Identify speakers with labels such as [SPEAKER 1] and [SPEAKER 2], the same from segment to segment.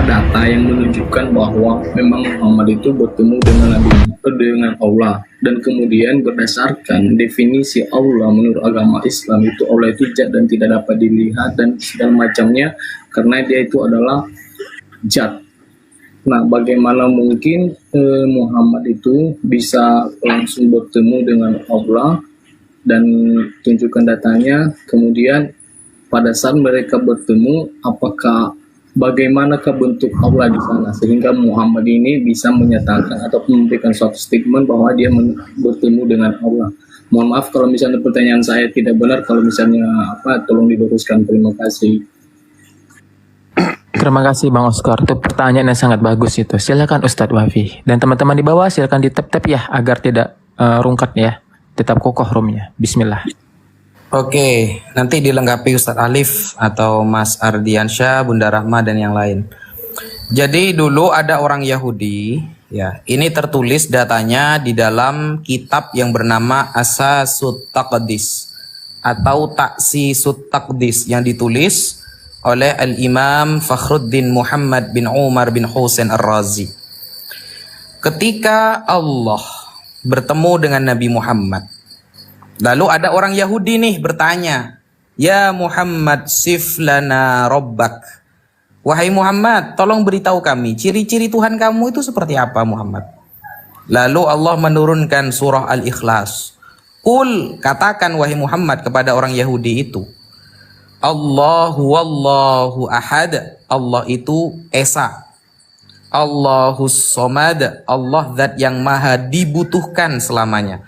[SPEAKER 1] data yang menunjukkan bahwa memang Muhammad itu bertemu dengan Allah, dan kemudian berdasarkan definisi Allah menurut agama Islam itu Allah itu zat dan tidak dapat dilihat dan segala macamnya, karena dia itu adalah zat. Nah, bagaimana mungkin Muhammad itu bisa langsung bertemu dengan Allah dan tunjukkan datanya, kemudian pada saat mereka bertemu, bagaimanakah bentuk Allah di sana sehingga Muhammad ini bisa menyatakan atau memberikan suatu statement bahwa dia bertemu dengan Allah. Mohon maaf kalau misalnya pertanyaan saya tidak benar, kalau misalnya tolong diluruskan. Terima kasih.
[SPEAKER 2] Terima kasih Bang Oscar, itu pertanyaan yang sangat bagus itu. Silakan Ustadz Wafi. Dan teman-teman di bawah silakan di-tap-tap ya, agar tidak rungkat ya. Tetap kokoh roomnya. Bismillah.
[SPEAKER 3] Oke, nanti dilengkapi Ustadz Alif atau Mas Ardiansyah, Bunda Rahma, dan yang lain. Jadi dulu ada orang Yahudi, ya, ini tertulis datanya di dalam kitab yang bernama Asasut Taqdis atau Taksisut Taqdis yang ditulis oleh Al-Imam Fakhruddin Muhammad bin Umar bin Husain Ar-Razi. Ketika Allah bertemu dengan Nabi Muhammad, lalu ada orang Yahudi nih bertanya, "Ya Muhammad, sif lana rabbak." Wahai Muhammad, tolong beritahu kami ciri-ciri Tuhan kamu itu seperti apa, Muhammad. Lalu Allah menurunkan surah Al-Ikhlas. Qul, katakan wahai Muhammad kepada orang Yahudi itu, Allahu wallahu ahad, Allah itu esa. Allahus somad, Allah zat yang maha dibutuhkan selamanya.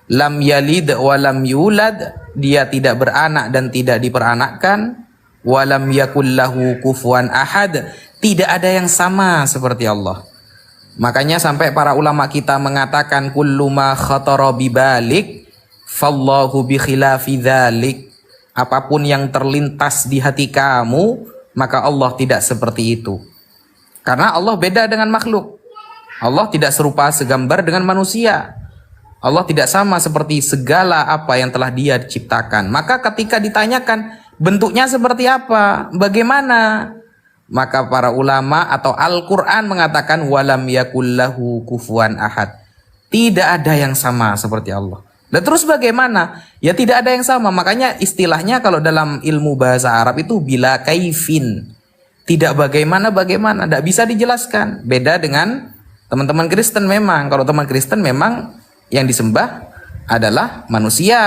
[SPEAKER 3] Lam yalid walam yulad, dia tidak beranak dan tidak diperanakkan. Walam yakullahu kufuwan ahad, tidak ada yang sama seperti Allah. Makanya sampai para ulama kita mengatakan kullu ma khatara bibalik fallahu bi khilafi dzalik. Apapun yang terlintas di hati kamu, maka Allah tidak seperti itu. Karena Allah beda dengan makhluk. Allah tidak serupa segambar dengan manusia. Allah tidak sama seperti segala apa yang telah Dia ciptakan. Maka ketika ditanyakan bentuknya seperti apa, bagaimana, maka para ulama atau Al-Quran mengatakan walam yakullahu kufuwan ahad, tidak ada yang sama seperti Allah. Dan terus bagaimana? Ya tidak ada yang sama. Makanya istilahnya kalau dalam ilmu bahasa Arab itu bila kaifin, tidak bagaimana, tidak bisa dijelaskan. Beda dengan teman-teman Kristen memang. Kalau teman Kristen memang yang disembah adalah manusia,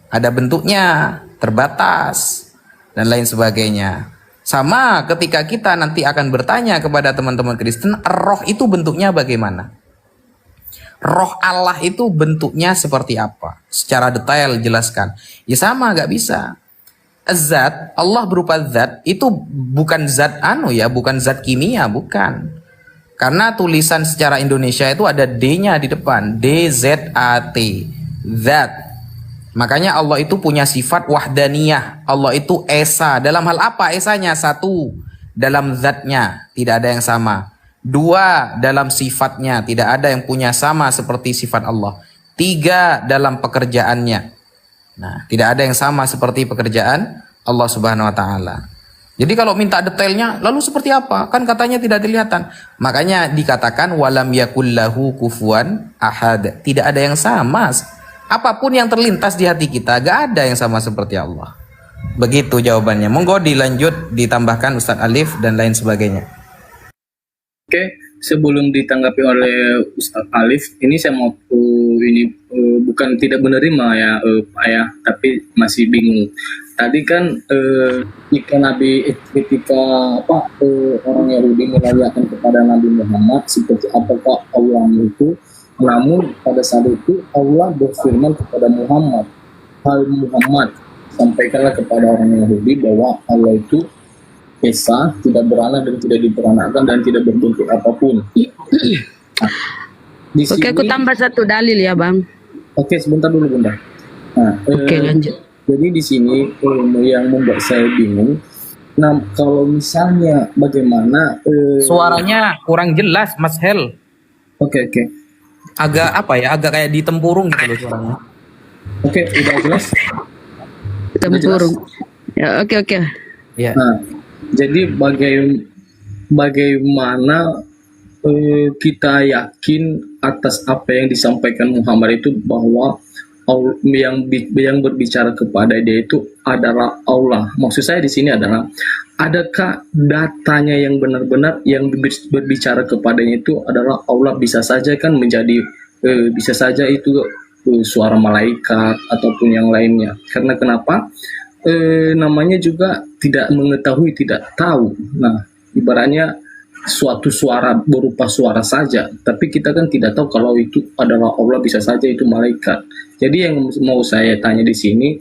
[SPEAKER 3] ada bentuknya, terbatas, dan lain sebagainya. Sama ketika kita nanti akan bertanya kepada teman-teman Kristen, roh itu bentuknya bagaimana? Roh Allah itu bentuknya seperti apa? Secara detail jelaskan. Ya sama, gak bisa. Zat, Allah berupa zat, itu bukan zat bukan zat kimia, bukan. Karena tulisan secara Indonesia itu ada D-nya di depan, D-Z-A-T, zat. Makanya Allah itu punya sifat wahdaniyah. Allah itu esa. Dalam hal apa esanya? Satu, dalam zatnya, tidak ada yang sama. Dua, dalam sifatnya, tidak ada yang punya sama seperti sifat Allah. Tiga, dalam pekerjaannya. Nah, tidak ada yang sama seperti pekerjaan Allah Subhanahu wa taala. Jadi kalau minta detailnya, lalu seperti apa? Kan katanya tidak kelihatan. Makanya dikatakan walam yakullahu kufuwan ahad. Tidak ada yang sama. Apapun yang terlintas di hati kita, gak ada yang sama seperti Allah. Begitu jawabannya. Monggo dilanjut, ditambahkan Ustadz Alif dan lain sebagainya.
[SPEAKER 1] Oke, sebelum ditanggapi oleh Ustadz Alif, ini saya mau bukan tidak menerima ya Pak ya, tapi masih bingung. Tadi kan ketika orang Yahudi merayakan kepada Nabi Muhammad seperti apakah Allah itu, namun pada saat itu Allah berfirman kepada Muhammad, "Hai Muhammad, sampaikanlah kepada orang Yahudi bahwa Allah itu esa, tidak beranak dan tidak diperanakkan dan tidak berbentuk apapun." Nah,
[SPEAKER 4] Oke, aku tambah satu dalil ya Bang.
[SPEAKER 1] Oke, sebentar dulu Bunda. Nah,
[SPEAKER 4] Oke, lanjut.
[SPEAKER 1] Jadi di sini yang membuat saya bingung. Nah, kalau misalnya bagaimana
[SPEAKER 3] Suaranya kurang jelas, Mas Hel.
[SPEAKER 1] Oke.
[SPEAKER 3] Agak agak kayak ditempurung gitu loh suaranya.
[SPEAKER 1] Oke, udah jelas?
[SPEAKER 4] Tempurung. Ya, oke.
[SPEAKER 3] Ya.
[SPEAKER 1] Nah, jadi bagaimana kita yakin atas apa yang disampaikan Muhammad itu, bahwa yang berbicara kepada dia itu adalah Allah. Maksud saya di sini adalah, adakah datanya yang benar-benar yang berbicara kepadanya itu adalah Allah? Bisa saja kan menjadi bisa saja itu suara malaikat ataupun yang lainnya. Karena kenapa? Namanya juga tidak mengetahui, tidak tahu. Nah, ibaratnya suatu suara berupa suara saja, tapi kita kan tidak tahu kalau itu adalah Allah, bisa saja itu malaikat. Jadi yang mau saya tanya di sini,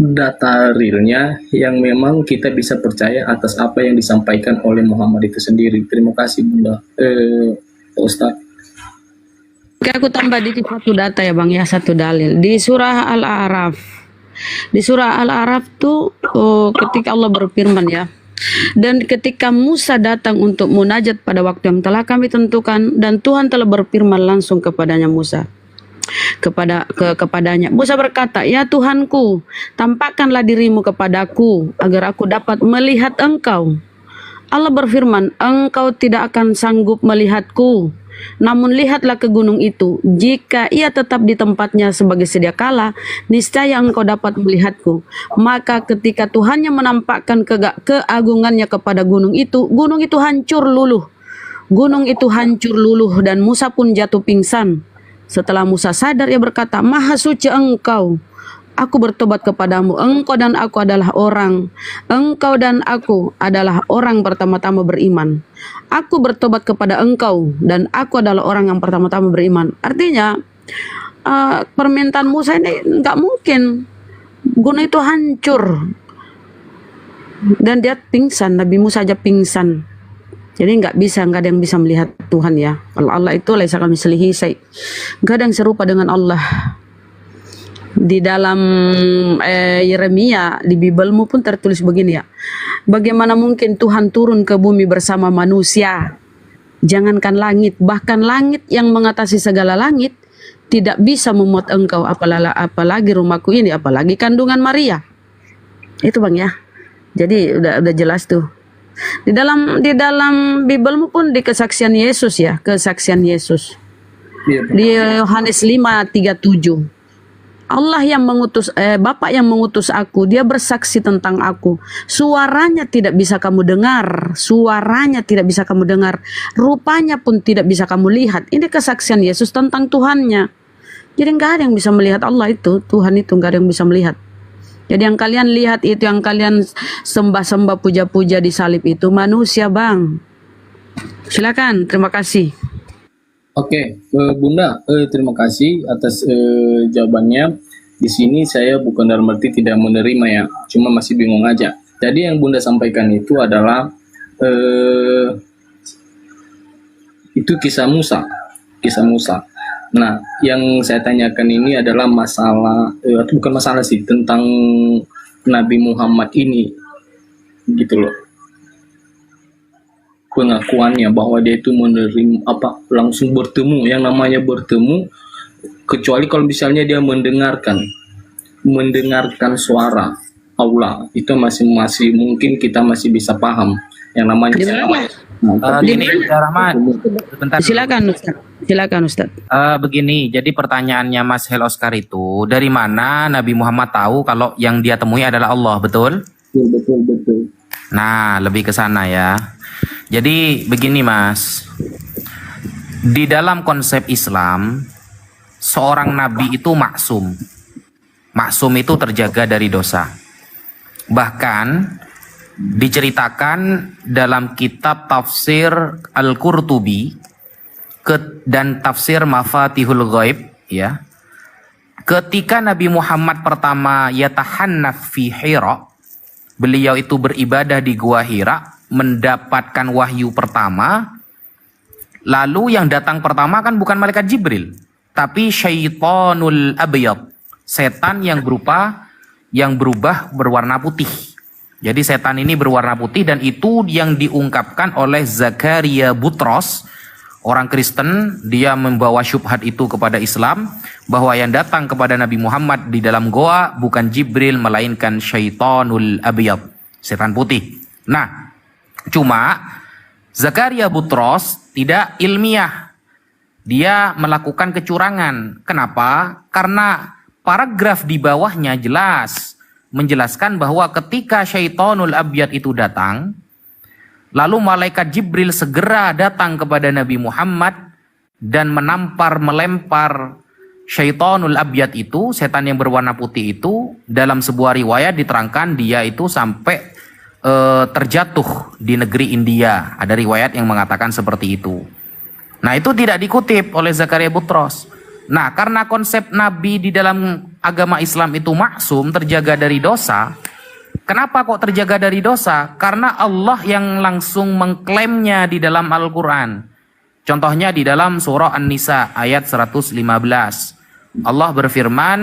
[SPEAKER 1] data realnya yang memang kita bisa percaya atas apa yang disampaikan oleh Muhammad itu sendiri. Terima kasih Bunda, Pak Ustadz.
[SPEAKER 4] Oke, aku tambah dikit satu data ya Bang ya, satu dalil. Di surah Al-A'raf. Di surah Al-A'raf tuh ketika Allah berfirman ya, dan ketika Musa datang untuk munajat pada waktu yang telah kami tentukan, dan Tuhan telah berfirman langsung kepadanya Musa, kepadanya Musa berkata, ya Tuhanku, tampakkanlah dirimu kepadaku agar aku dapat melihat engkau. Allah berfirman, engkau tidak akan sanggup melihatku, namun lihatlah ke gunung itu. Jika ia tetap di tempatnya sebagai sedia kala, niscaya engkau dapat melihatku. Maka ketika Tuhannya menampakkan keagungannya kepada gunung itu hancur luluh. Gunung itu hancur luluh dan Musa pun jatuh pingsan. Setelah Musa sadar, ia berkata, Maha suci engkau. Aku bertobat kepadamu, engkau dan aku adalah orang. Engkau dan aku adalah orang pertama-tama beriman. Aku bertobat kepada engkau dan aku adalah orang yang pertama-tama beriman. Artinya permintaan Musa ini nggak mungkin. Gunung itu hancur dan dia pingsan. Nabi Musa aja pingsan. Jadi nggak ada yang bisa melihat Tuhan ya. Kalau Allah itu laisa kamitslihi syai'. Nggak ada yang serupa dengan Allah. Di dalam Yeremia di Bibelmu pun tertulis begini ya. Bagaimana mungkin Tuhan turun ke bumi bersama manusia? Jangankan langit, bahkan langit yang mengatasi segala langit tidak bisa memuat engkau, apalagi rumahku ini, apalagi kandungan Maria. Itu Bang ya. Jadi udah jelas tuh. Di dalam Bibelmu pun di kesaksian Yesus ya, kesaksian Yesus. Di Yohanes 5:37. Allah yang mengutus, Bapa yang mengutus aku, dia bersaksi tentang aku. Suaranya tidak bisa kamu dengar, rupanya pun tidak bisa kamu lihat. Ini kesaksian Yesus tentang Tuhannya. Jadi nggak ada yang bisa melihat Allah itu, Tuhan itu nggak ada yang bisa melihat. Jadi yang kalian lihat itu, yang kalian sembah-sembah, puja-puja di salib itu manusia Bang. Silakan, terima kasih.
[SPEAKER 1] Oke, Bunda, terima kasih atas jawabannya. Di sini saya bukan dalam arti tidak menerima ya, cuma masih bingung aja. Jadi yang Bunda sampaikan itu adalah itu kisah Musa. Nah, yang saya tanyakan ini adalah masalah, bukan masalah sih, tentang Nabi Muhammad ini, gitu loh. Pengakuannya bahwa dia itu menerima langsung bertemu, yang namanya bertemu, kecuali kalau misalnya dia mendengarkan suara Allah, itu masih mungkin kita masih bisa paham yang namanya.
[SPEAKER 3] Gini, Rahmat, bentar.
[SPEAKER 4] Silakan Ustaz.
[SPEAKER 3] Begini, jadi pertanyaannya Mas Hel Oscar itu, dari mana Nabi Muhammad tahu kalau yang dia temui adalah Allah, betul?
[SPEAKER 1] Betul.
[SPEAKER 3] Nah, lebih ke sana ya. Jadi begini Mas, di dalam konsep Islam, seorang nabi itu maksum. Maksum itu terjaga dari dosa. Bahkan diceritakan dalam kitab tafsir Al-Qurtubi dan tafsir Mafatihul Ghaib ya. Ketika Nabi Muhammad pertama yatahannaf fi Hira, beliau itu beribadah di Gua Hira, mendapatkan wahyu pertama, lalu yang datang pertama kan bukan malaikat Jibril, tapi syaitanul abyad, setan yang berubah berwarna putih. Jadi setan ini berwarna putih, dan itu yang diungkapkan oleh Zakaria Butros, orang Kristen. Dia membawa syubhat itu kepada Islam, bahwa yang datang kepada Nabi Muhammad di dalam goa bukan Jibril, melainkan syaitanul abyad, setan putih. Nah, Cuma Zakaria Butros tidak ilmiah. Dia melakukan kecurangan. Kenapa? Karena paragraf di bawahnya jelas menjelaskan bahwa ketika Syaitonul Abyad itu datang, lalu malaikat Jibril segera datang kepada Nabi Muhammad dan melempar Syaitonul Abyad itu, setan yang berwarna putih itu. Dalam sebuah riwayat diterangkan dia itu sampai terjatuh di negeri India. Ada riwayat yang mengatakan seperti itu. Nah, itu tidak dikutip oleh Zakaria Butros. Nah, karena konsep Nabi di dalam agama Islam itu maksum, terjaga dari dosa. Kenapa kok terjaga dari dosa? Karena Allah yang langsung mengklaimnya di dalam Al-Quran. Contohnya di dalam surah An-Nisa ayat 115. Allah berfirman,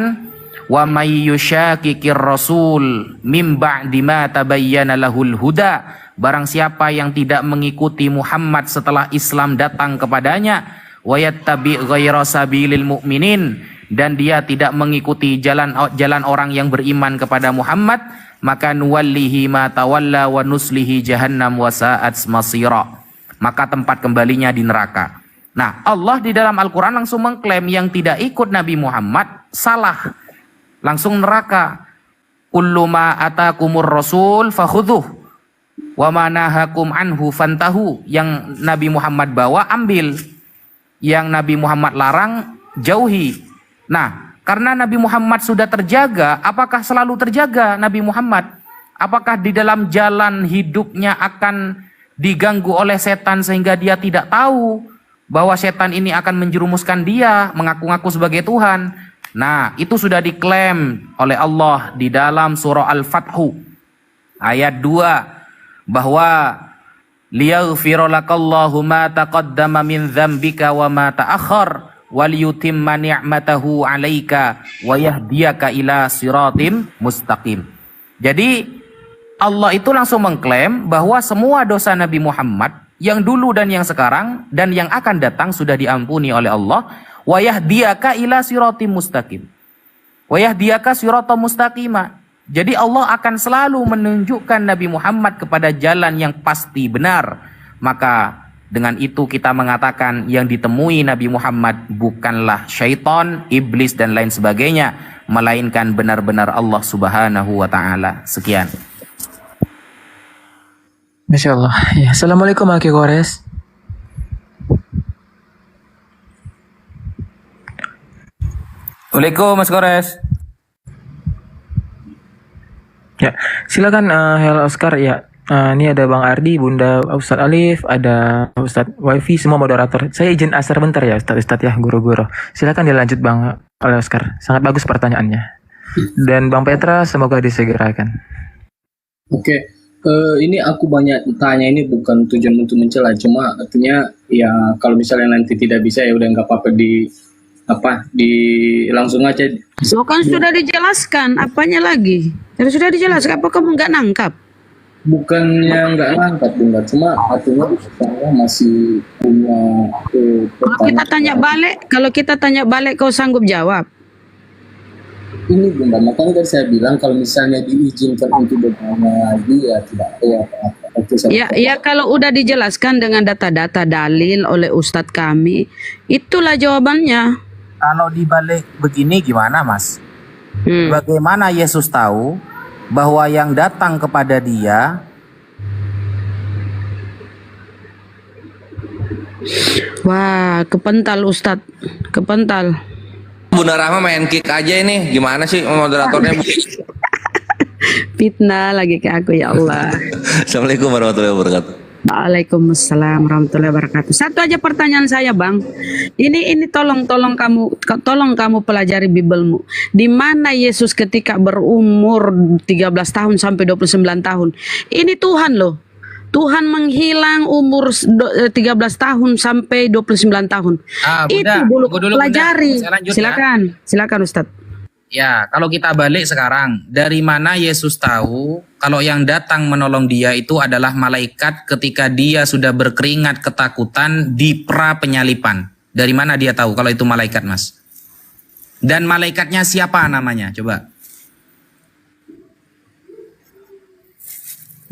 [SPEAKER 3] "Wa may yushaqiqir rasul mim ba'di ma tabayyana lahul huda." Barang siapa yang tidak mengikuti Muhammad setelah Islam datang kepadanya, wa yattabi' ghaira sabilil mu'minin, dan dia tidak mengikuti jalan orang yang beriman kepada Muhammad, maka nuwallihi ma tawalla wa nuslihi jahannam wa sa'at masira. Maka tempat kembalinya di neraka. Nah, Allah di dalam Al-Quran langsung mengklaim yang tidak ikut Nabi Muhammad salah, langsung neraka. Kullu ma atakumur rasul fakhudhuh wa ma nahakum anhu fantahu. Yang Nabi Muhammad bawa ambil, yang Nabi Muhammad larang jauhi. Nah, karena Nabi Muhammad sudah terjaga, apakah selalu terjaga Nabi Muhammad? Apakah di dalam jalan hidupnya akan diganggu oleh setan sehingga dia tidak tahu bahwa setan ini akan menjerumuskan dia mengaku-ngaku sebagai Tuhan? Nah, itu sudah diklaim oleh Allah di dalam surah Al-Fathu ayat 2 bahwa liyaghfira lakallahu ma taqaddama min dzambika wa ma ta'akhkhar wal yutimma ni'matahu 'alaika wa yahdiyaka ila siratim mustaqim. Jadi Allah itu langsung mengklaim bahwa semua dosa Nabi Muhammad yang dulu dan yang sekarang dan yang akan datang sudah diampuni oleh Allah. Wa yahdiyaka ila siratim mustaqim. Wa yahdiyaka siratal mustaqima. Jadi Allah akan selalu menunjukkan Nabi Muhammad kepada jalan yang pasti benar. Maka dengan itu kita mengatakan yang ditemui Nabi Muhammad bukanlah syaitan, iblis dan lain sebagainya, melainkan benar-benar Allah Subhanahu wa taala. Sekian.
[SPEAKER 2] Masya Allah. Ya, Assalamualaikum Aki Kores.
[SPEAKER 3] Waalaikumsalam Mas Kores.
[SPEAKER 2] Ya, silakan Hello Oscar ya. Ini ada Bang Ardi, Bunda Ustadz Alif, ada Ustadz Wifi, semua moderator. Saya izin asar bentar ya Ustadz ya, guru-guru. Silakan dilanjut Bang Oscar. Sangat bagus pertanyaannya. Dan Bang Petra semoga disegerakan.
[SPEAKER 1] Oke, ini aku banyak tanya, ini bukan tujuan untuk mencela, cuma artinya ya kalau misalnya nanti tidak bisa ya udah nggak apa-apa langsung aja.
[SPEAKER 4] So kan sudah dijelaskan, apanya lagi? Jadi sudah dijelaskan, apa kamu nggak nangkap?
[SPEAKER 1] Bukannya nggak nangkap Bunda, cuma artinya saya masih punya
[SPEAKER 4] Kalau kita tanya balik kau sanggup jawab?
[SPEAKER 1] Ini Bunda, makanya tadi saya bilang kalau misalnya diizinkan untuk bertanya lagi ya tidak apa-apa.
[SPEAKER 4] Ya kalau udah dijelaskan dengan data-data dalil oleh Ustadz kami, itulah jawabannya.
[SPEAKER 3] Kalau dibalik begini gimana Mas? Bagaimana Yesus tahu bahwa yang datang kepada dia?
[SPEAKER 4] Wah, kepental Ustadz, kepental.
[SPEAKER 5] Bunda Rahma main kick aja ini, gimana sih moderatornya?
[SPEAKER 4] Fitnah lagi ke aku, ya Allah.
[SPEAKER 5] Assalamualaikum warahmatullahi wabarakatuh.
[SPEAKER 4] Waalaikumsalam warahmatullahi wabarakatuh. Satu aja pertanyaan saya, Bang. Ini tolong kamu pelajari Bibelmu. Di mana Yesus ketika berumur 13 tahun sampai 29 tahun? Ini Tuhan loh. Tuhan menghilang umur 13 tahun sampai 29 tahun.
[SPEAKER 3] Bunda,
[SPEAKER 4] itu dulu pelajari. Silakan Ustadz.
[SPEAKER 3] Ya, kalau kita balik sekarang, dari mana Yesus tahu kalau yang datang menolong dia itu adalah malaikat ketika dia sudah berkeringat ketakutan di pra penyalipan? Dari mana dia tahu kalau itu malaikat, Mas? Dan malaikatnya siapa namanya? Coba.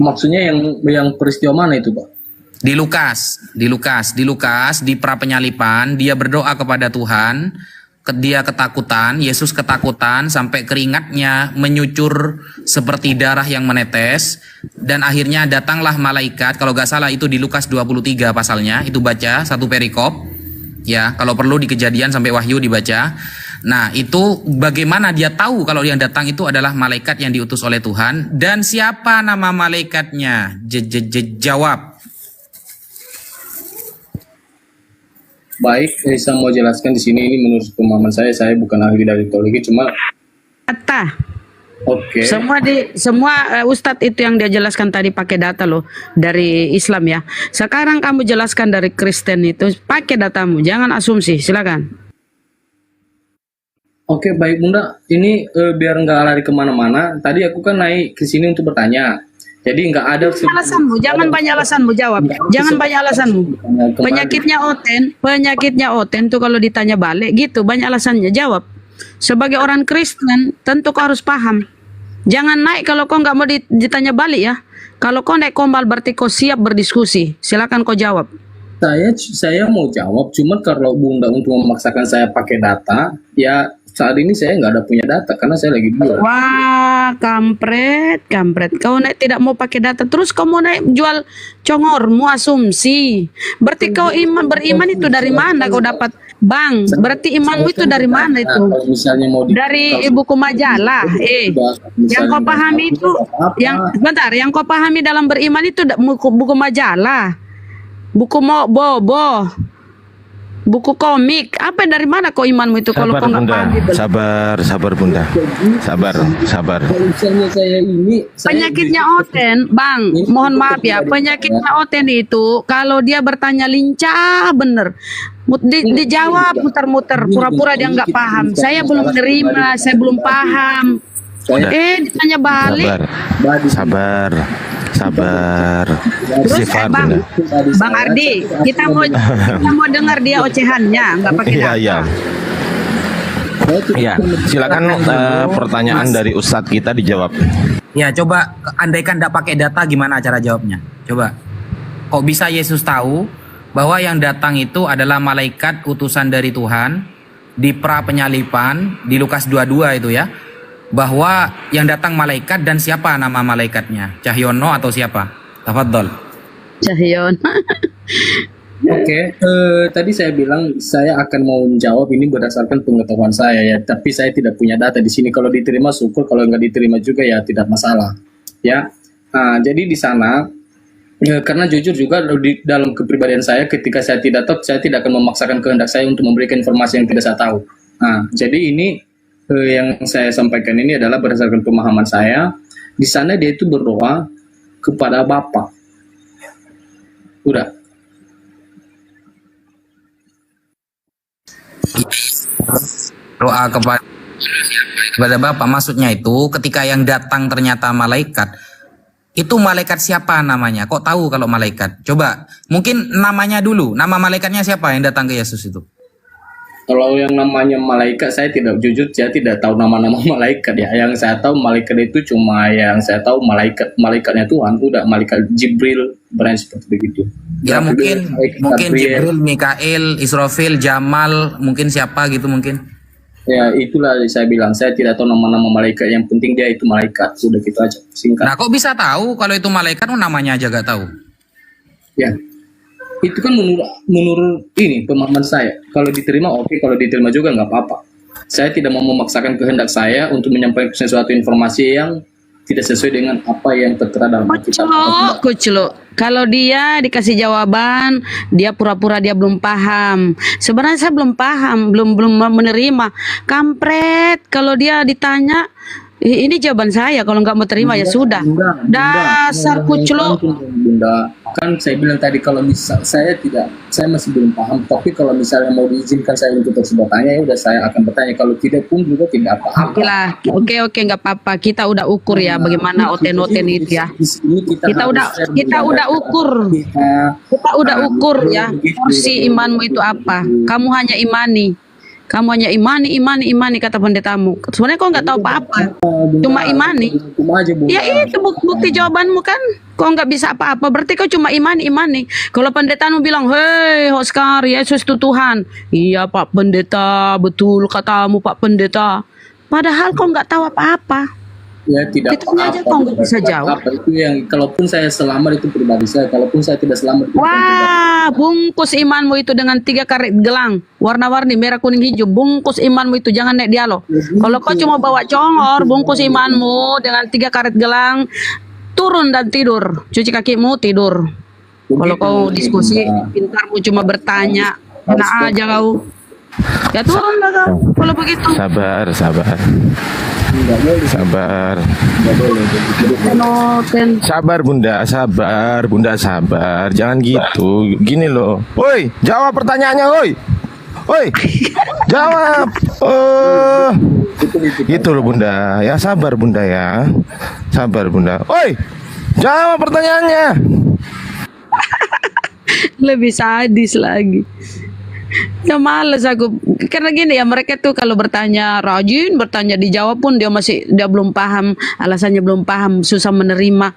[SPEAKER 1] Maksudnya yang peristiwa mana itu, Pak?
[SPEAKER 3] Di Lukas, di pra penyalipan, dia berdoa kepada Tuhan, dia ketakutan, Yesus ketakutan sampai keringatnya menyucur seperti darah yang menetes, dan akhirnya datanglah malaikat. Kalau gak salah itu di Lukas 23 pasalnya, itu baca satu perikop, ya kalau perlu di Kejadian sampai Wahyu dibaca. Nah itu bagaimana dia tahu kalau yang datang itu adalah malaikat yang diutus oleh Tuhan, dan siapa nama malaikatnya? Jawab.
[SPEAKER 1] Baik, saya mau jelaskan di sini, ini menurut pemahaman saya bukan ahli dari teologi, cuma
[SPEAKER 4] Data.
[SPEAKER 1] oke.
[SPEAKER 4] Semua Ustadz itu yang dia jelaskan tadi pakai data loh dari Islam ya. Sekarang kamu jelaskan dari Kristen itu pakai datamu, jangan asumsi. Silakan.
[SPEAKER 1] Oke, baik Bunda, ini biar nggak lari kemana-mana, tadi aku kan naik ke sini untuk bertanya, jadi nggak ada
[SPEAKER 4] Alasanmu, jangan banyak alasanmu, jawab. Jangan banyak alasanmu. Penyakitnya Oten tuh kalau ditanya balik gitu, banyak alasannya, jawab. Sebagai orang Kristen, tentu kau harus paham. Jangan naik kalau kau nggak mau ditanya balik ya. Kalau kau naik kombal berarti kau siap berdiskusi. Silakan kau jawab.
[SPEAKER 1] Saya mau jawab, cuma kalau Bunda untuk memaksakan saya pakai data, ya saat ini saya nggak ada punya data karena saya lagi jual.
[SPEAKER 4] Wah, kampret. Kau naik tidak mau pakai data, terus kau mau naik jual congormu asumsi. Berarti kau beriman itu dari mana kau dapat? Bang, berarti imanmu itu dari mana itu?
[SPEAKER 1] Misalnya mau
[SPEAKER 4] Dari buku majalah. Yang kau pahami itu, yang kau pahami dalam beriman itu buku majalah, buku bobo, buku komik. Apa dari mana kau imanmu itu kalau kau nggak paham itu?
[SPEAKER 6] Sabar Bunda. Sabar.
[SPEAKER 1] Misalnya saya ini
[SPEAKER 4] Penyakitnya Oten, Bang, mohon maaf ya, penyakitnya Oten itu kalau dia bertanya lincah bener, dijawab muter-muter, pura-pura dia nggak paham. Saya belum menerima, saya belum paham. Ditanya balik. Sabar. Terus Bang Ardi, kita mau dengar dia ocehannya, nggak pakai data.
[SPEAKER 6] Iya, silakan pertanyaan dari Ustadz kita dijawab.
[SPEAKER 3] Ya coba, andaikan tidak pakai data gimana cara jawabnya? Coba. Kok bisa Yesus tahu bahwa yang datang itu adalah malaikat utusan dari Tuhan di pra penyalipan di Lukas 22 itu ya? Bahwa yang datang malaikat dan siapa nama malaikatnya? Cahyono atau siapa? Tafadhol.
[SPEAKER 4] Cahyono.
[SPEAKER 1] Oke, tadi saya bilang saya akan mau menjawab ini berdasarkan pengetahuan saya ya, tapi saya tidak punya data di sini. Kalau diterima syukur, kalau nggak diterima juga ya tidak masalah. Ya, jadi di sana karena jujur juga di dalam kepribadian saya, ketika saya tidak tahu, saya tidak akan memaksakan kehendak saya untuk memberikan informasi yang tidak saya tahu. Jadi ini yang saya sampaikan ini adalah berdasarkan pemahaman saya. Di sana dia itu berdoa kepada Bapa. Udah.
[SPEAKER 3] Doa kepada Bapa, maksudnya itu ketika yang datang ternyata malaikat. Itu malaikat siapa namanya? Kok tahu kalau malaikat? Coba, mungkin namanya dulu. Nama malaikatnya siapa yang datang ke Yesus itu?
[SPEAKER 1] Kalau yang namanya malaikat, saya tidak tahu nama-nama malaikat ya. Yang saya tahu malaikat itu cuma yang saya tahu malaikatnya Tuhan, udah malaikat Jibril, brand seperti begitu.
[SPEAKER 3] Ya mungkin Jibril, Mikail, Israfil, Jamal, mungkin siapa gitu mungkin.
[SPEAKER 1] Ya itulah saya bilang, saya tidak tahu nama-nama malaikat, yang penting dia itu malaikat, sudah gitu aja, singkat.
[SPEAKER 3] Nah kok bisa tahu kalau itu malaikat, namanya aja gak tahu?
[SPEAKER 1] Ya. Itu kan menurut ini pemahaman saya. Kalau diterima oke, kalau diterima juga nggak apa-apa. Saya tidak mau memaksakan kehendak saya untuk menyampaikan sesuatu informasi yang tidak sesuai dengan apa yang tertera dalam Alkitab.
[SPEAKER 4] Kucluk. Kalau dia dikasih jawaban, dia pura-pura dia belum paham. Sebenarnya saya belum paham, belum menerima. Kampret. Kalau dia ditanya, ini jawaban saya. Kalau nggak mau terima ya sudah. Dasar kucluk.
[SPEAKER 1] Bunda, kan saya bilang tadi kalau misal saya masih belum paham. Tapi kalau misalnya mau diizinkan saya untuk terus bertanya, ya udah saya akan bertanya. Kalau tidak pun juga tidak apa-apa.
[SPEAKER 4] Oke lah, oke nggak apa-apa. Kita udah ukur ya bagaimana oten-oten itu ya. Kita udah ukur ya. Porsi imanmu itu apa? Kamu hanya imani. Kamu hanya imani kata pendetamu. Sebenarnya kau nggak tahu apa-apa, cuma imani.
[SPEAKER 1] Cuma aja, Bunda.
[SPEAKER 4] Ya itu bukti jawabanmu kan. Kau nggak bisa apa-apa, berarti kau cuma imani. Kalau pendetamu bilang, hei Oscar, Yesus itu Tuhan. Iya Pak Pendeta, betul katamu Pak Pendeta. Padahal kau nggak tahu apa-apa.
[SPEAKER 1] Ya tidak
[SPEAKER 4] Itunya aja kau nggak bisa jawab.
[SPEAKER 1] Apa itu yang kalaupun saya selamat itu pribadi saya, kalaupun saya tidak selamat itu
[SPEAKER 4] Wah, bungkus imanmu itu dengan 3 karet gelang warna-warni merah kuning hijau. Bungkus imanmu itu jangan naik dia loh. Kalau kau cuma bawa congor, bungkus imanmu dengan 3 karet gelang, turun dan tidur, cuci kakimu tidur. Kalau kau diskusi, pintarmu cuma bertanya, enak aja kau. Ya turun lah kau. Kalau begitu.
[SPEAKER 6] Sabar. Sabar Bunda, sabar. Jangan gitu. Gini loh. Woi, jawab pertanyaannya, woi, jawab. Gitu loh Bunda. Ya sabar Bunda ya. Woi, jawab pertanyaannya.
[SPEAKER 4] Lebih sadis lagi. Ya males aku, karena gini ya, mereka tuh kalau bertanya rajin, bertanya dijawab pun dia belum paham, alasannya belum paham, susah menerima.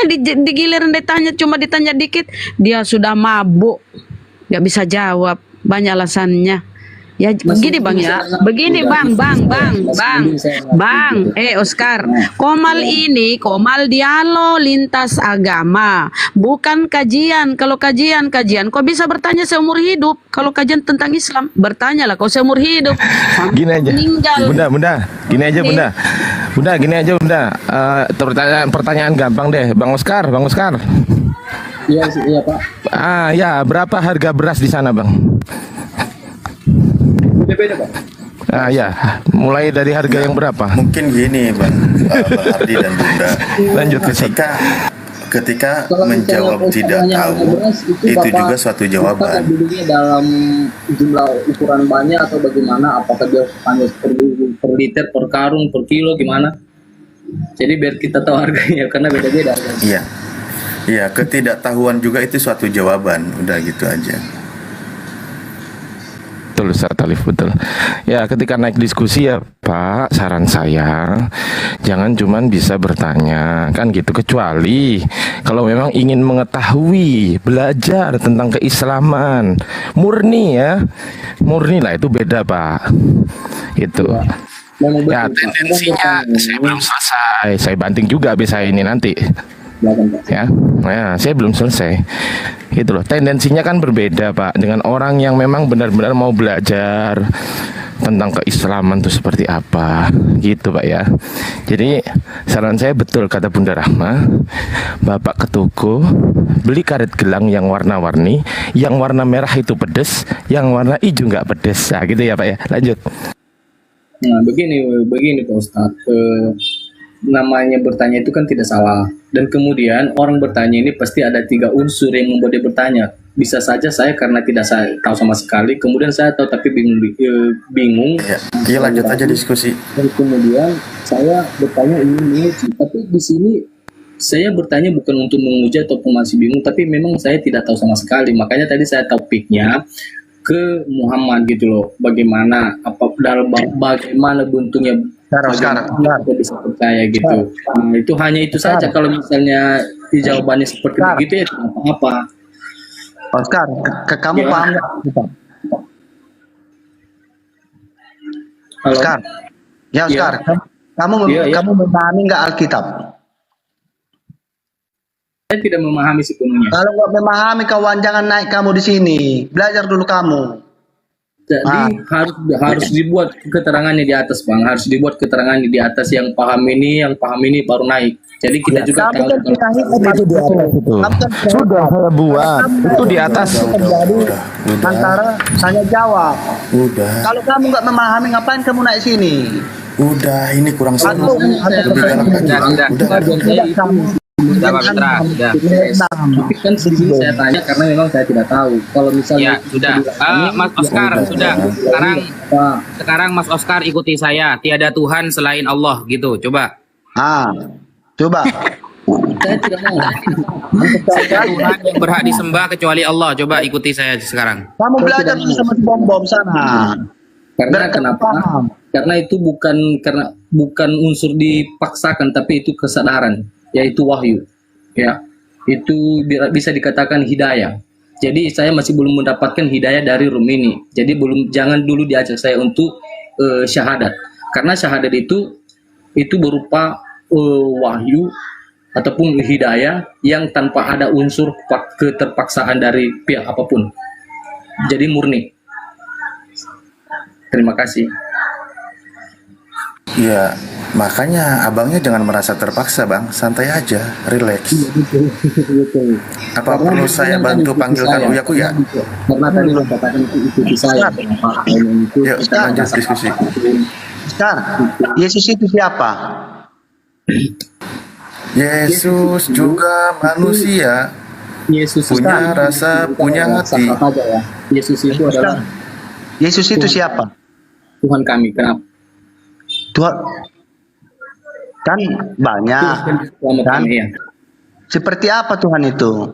[SPEAKER 4] Di giliran ditanya dikit, dia sudah mabuk, nggak bisa jawab, banyak alasannya. Ya begini bang ya, begini bang, Oscar, Komal dialog lintas agama, bukan kajian. Kalau kajian, kau bisa bertanya seumur hidup. Kalau kajian tentang Islam, bertanyalah kau seumur hidup.
[SPEAKER 6] Gini aja,
[SPEAKER 4] meninggal.
[SPEAKER 6] Bunda, gini aja Bunda. Pertanyaan gampang deh, Bang Oscar.
[SPEAKER 1] Iya Pak.
[SPEAKER 6] Ya, berapa harga beras di sana Bang?
[SPEAKER 1] Beda Pak.
[SPEAKER 6] Ya, mulai dari harga yang berapa?
[SPEAKER 7] Mungkin gini Bang Ardi dan Bunda.
[SPEAKER 6] Lanjut
[SPEAKER 7] ketika menjawab tidak tahu itu juga suatu jawaban.
[SPEAKER 1] Dulunya dalam jumlah ukuran banyak atau bagaimana? Apakah dia hanya per liter, per karung, per kilo, gimana? Jadi biar kita tahu harganya, karena beda-beda harganya.
[SPEAKER 7] Iya, ketidaktahuan juga itu suatu jawaban. Udah gitu aja.
[SPEAKER 6] Betul Ustaz Alif, betul. Ya, ketika naik diskusi ya Pak, saran saya jangan cuman bisa bertanya kan gitu, kecuali kalau memang ingin mengetahui, belajar tentang keislaman murni lah, itu beda Pak. Itu ya, tendensinya saya belum selesai, saya banting juga bisa ini nanti ya, saya belum selesai. Gitu loh, tendensinya kan berbeda Pak dengan orang yang memang benar-benar mau belajar tentang keislaman itu seperti apa, gitu Pak ya. Jadi saran saya betul kata Bunda Rahma, Bapak ke toko beli karet gelang yang warna-warni, yang warna merah itu pedes, yang warna hijau nggak pedes, nah gitu ya Pak ya. Lanjut.
[SPEAKER 1] Nah begini Pak Ustadz, namanya bertanya itu kan tidak salah, dan kemudian orang bertanya ini pasti ada 3 unsur yang membuat dia bertanya. Bisa saja saya karena tidak saya tahu sama sekali, kemudian saya tahu tapi bingung.
[SPEAKER 7] Iya, lanjut aja diskusi.
[SPEAKER 1] Dan kemudian saya bertanya ini, tapi di sini saya bertanya bukan untuk menguji ataupun masih bingung, tapi memang saya tidak tahu sama sekali. Makanya tadi saya topiknya ke Muhammad gitu loh, bagaimana bentuknya, bagaimana kita bisa percaya gitu. Nah, itu hanya itu saja. Kalau misalnya jawabannya seperti begitu ya tidak apa-apa.
[SPEAKER 8] Oscar, kamu paham nggak? Oscar, Oscar, kamu memahami nggak Alkitab?
[SPEAKER 1] Saya tidak memahami sepenuhnya.
[SPEAKER 8] Kalau nggak memahami, kawan, jangan naik kamu di sini. Belajar dulu kamu.
[SPEAKER 1] Jadi harus dibuat keterangannya di atas Bang, harus dibuat keterangannya di atas, yang paham ini baru naik. Jadi kita juga tahu
[SPEAKER 6] sudah saya buat itu di atas.
[SPEAKER 8] Udah. Antara saya jawab.
[SPEAKER 7] Udah.
[SPEAKER 8] Kalau kamu nggak memahami, ngapain kamu naik sini?
[SPEAKER 7] Udah, ini kurang seru. Lebih galak lagi.
[SPEAKER 3] Udah Pak Mitra, sudah.
[SPEAKER 1] Tapi kan di sini saya tanya karena memang saya tidak tahu. Kalau misalnya
[SPEAKER 3] sudah. Mas Oscar, sudah. Sekarang Mas Oscar ikuti saya. Tiada Tuhan selain Allah, gitu. Coba.
[SPEAKER 8] Coba.
[SPEAKER 1] Saya tidak mau.
[SPEAKER 3] Tiada Tuhan yang berhak disembah kecuali Allah. Coba ikuti saya sekarang.
[SPEAKER 8] Kamu belajar sama si bom sana.
[SPEAKER 1] Karena
[SPEAKER 8] Biar kamu
[SPEAKER 1] kenapa?
[SPEAKER 8] paham.
[SPEAKER 1] Karena itu bukan unsur dipaksakan, tapi itu kesadaran, yaitu wahyu. Ya, itu bisa dikatakan hidayah. Jadi saya masih belum mendapatkan hidayah dari room ini. Jadi jangan dulu diajak saya untuk syahadat. Karena syahadat itu berupa wahyu ataupun hidayah yang tanpa ada unsur keterpaksaan dari pihak apapun. Jadi murni. Terima kasih.
[SPEAKER 7] Ya, makanya abangnya jangan merasa terpaksa bang, santai aja, relax. Apa perlu saya bantu panggilkan Uya Kuya?
[SPEAKER 1] Karena tadi lo katakan itu saya.
[SPEAKER 7] Yuk lanjut diskusi.
[SPEAKER 8] Sekarang, Yesus itu siapa?
[SPEAKER 7] Yesus juga manusia,
[SPEAKER 1] Yesus
[SPEAKER 7] punya rasa, punya hati.
[SPEAKER 1] Ya. Yesus itu adalah
[SPEAKER 8] Yesus itu siapa?
[SPEAKER 1] Tuhan kami. Kenapa?
[SPEAKER 8] Tuhan kan banyak.
[SPEAKER 1] Tuhan
[SPEAKER 8] Kan?
[SPEAKER 1] kami, ya.
[SPEAKER 8] Seperti apa Tuhan itu?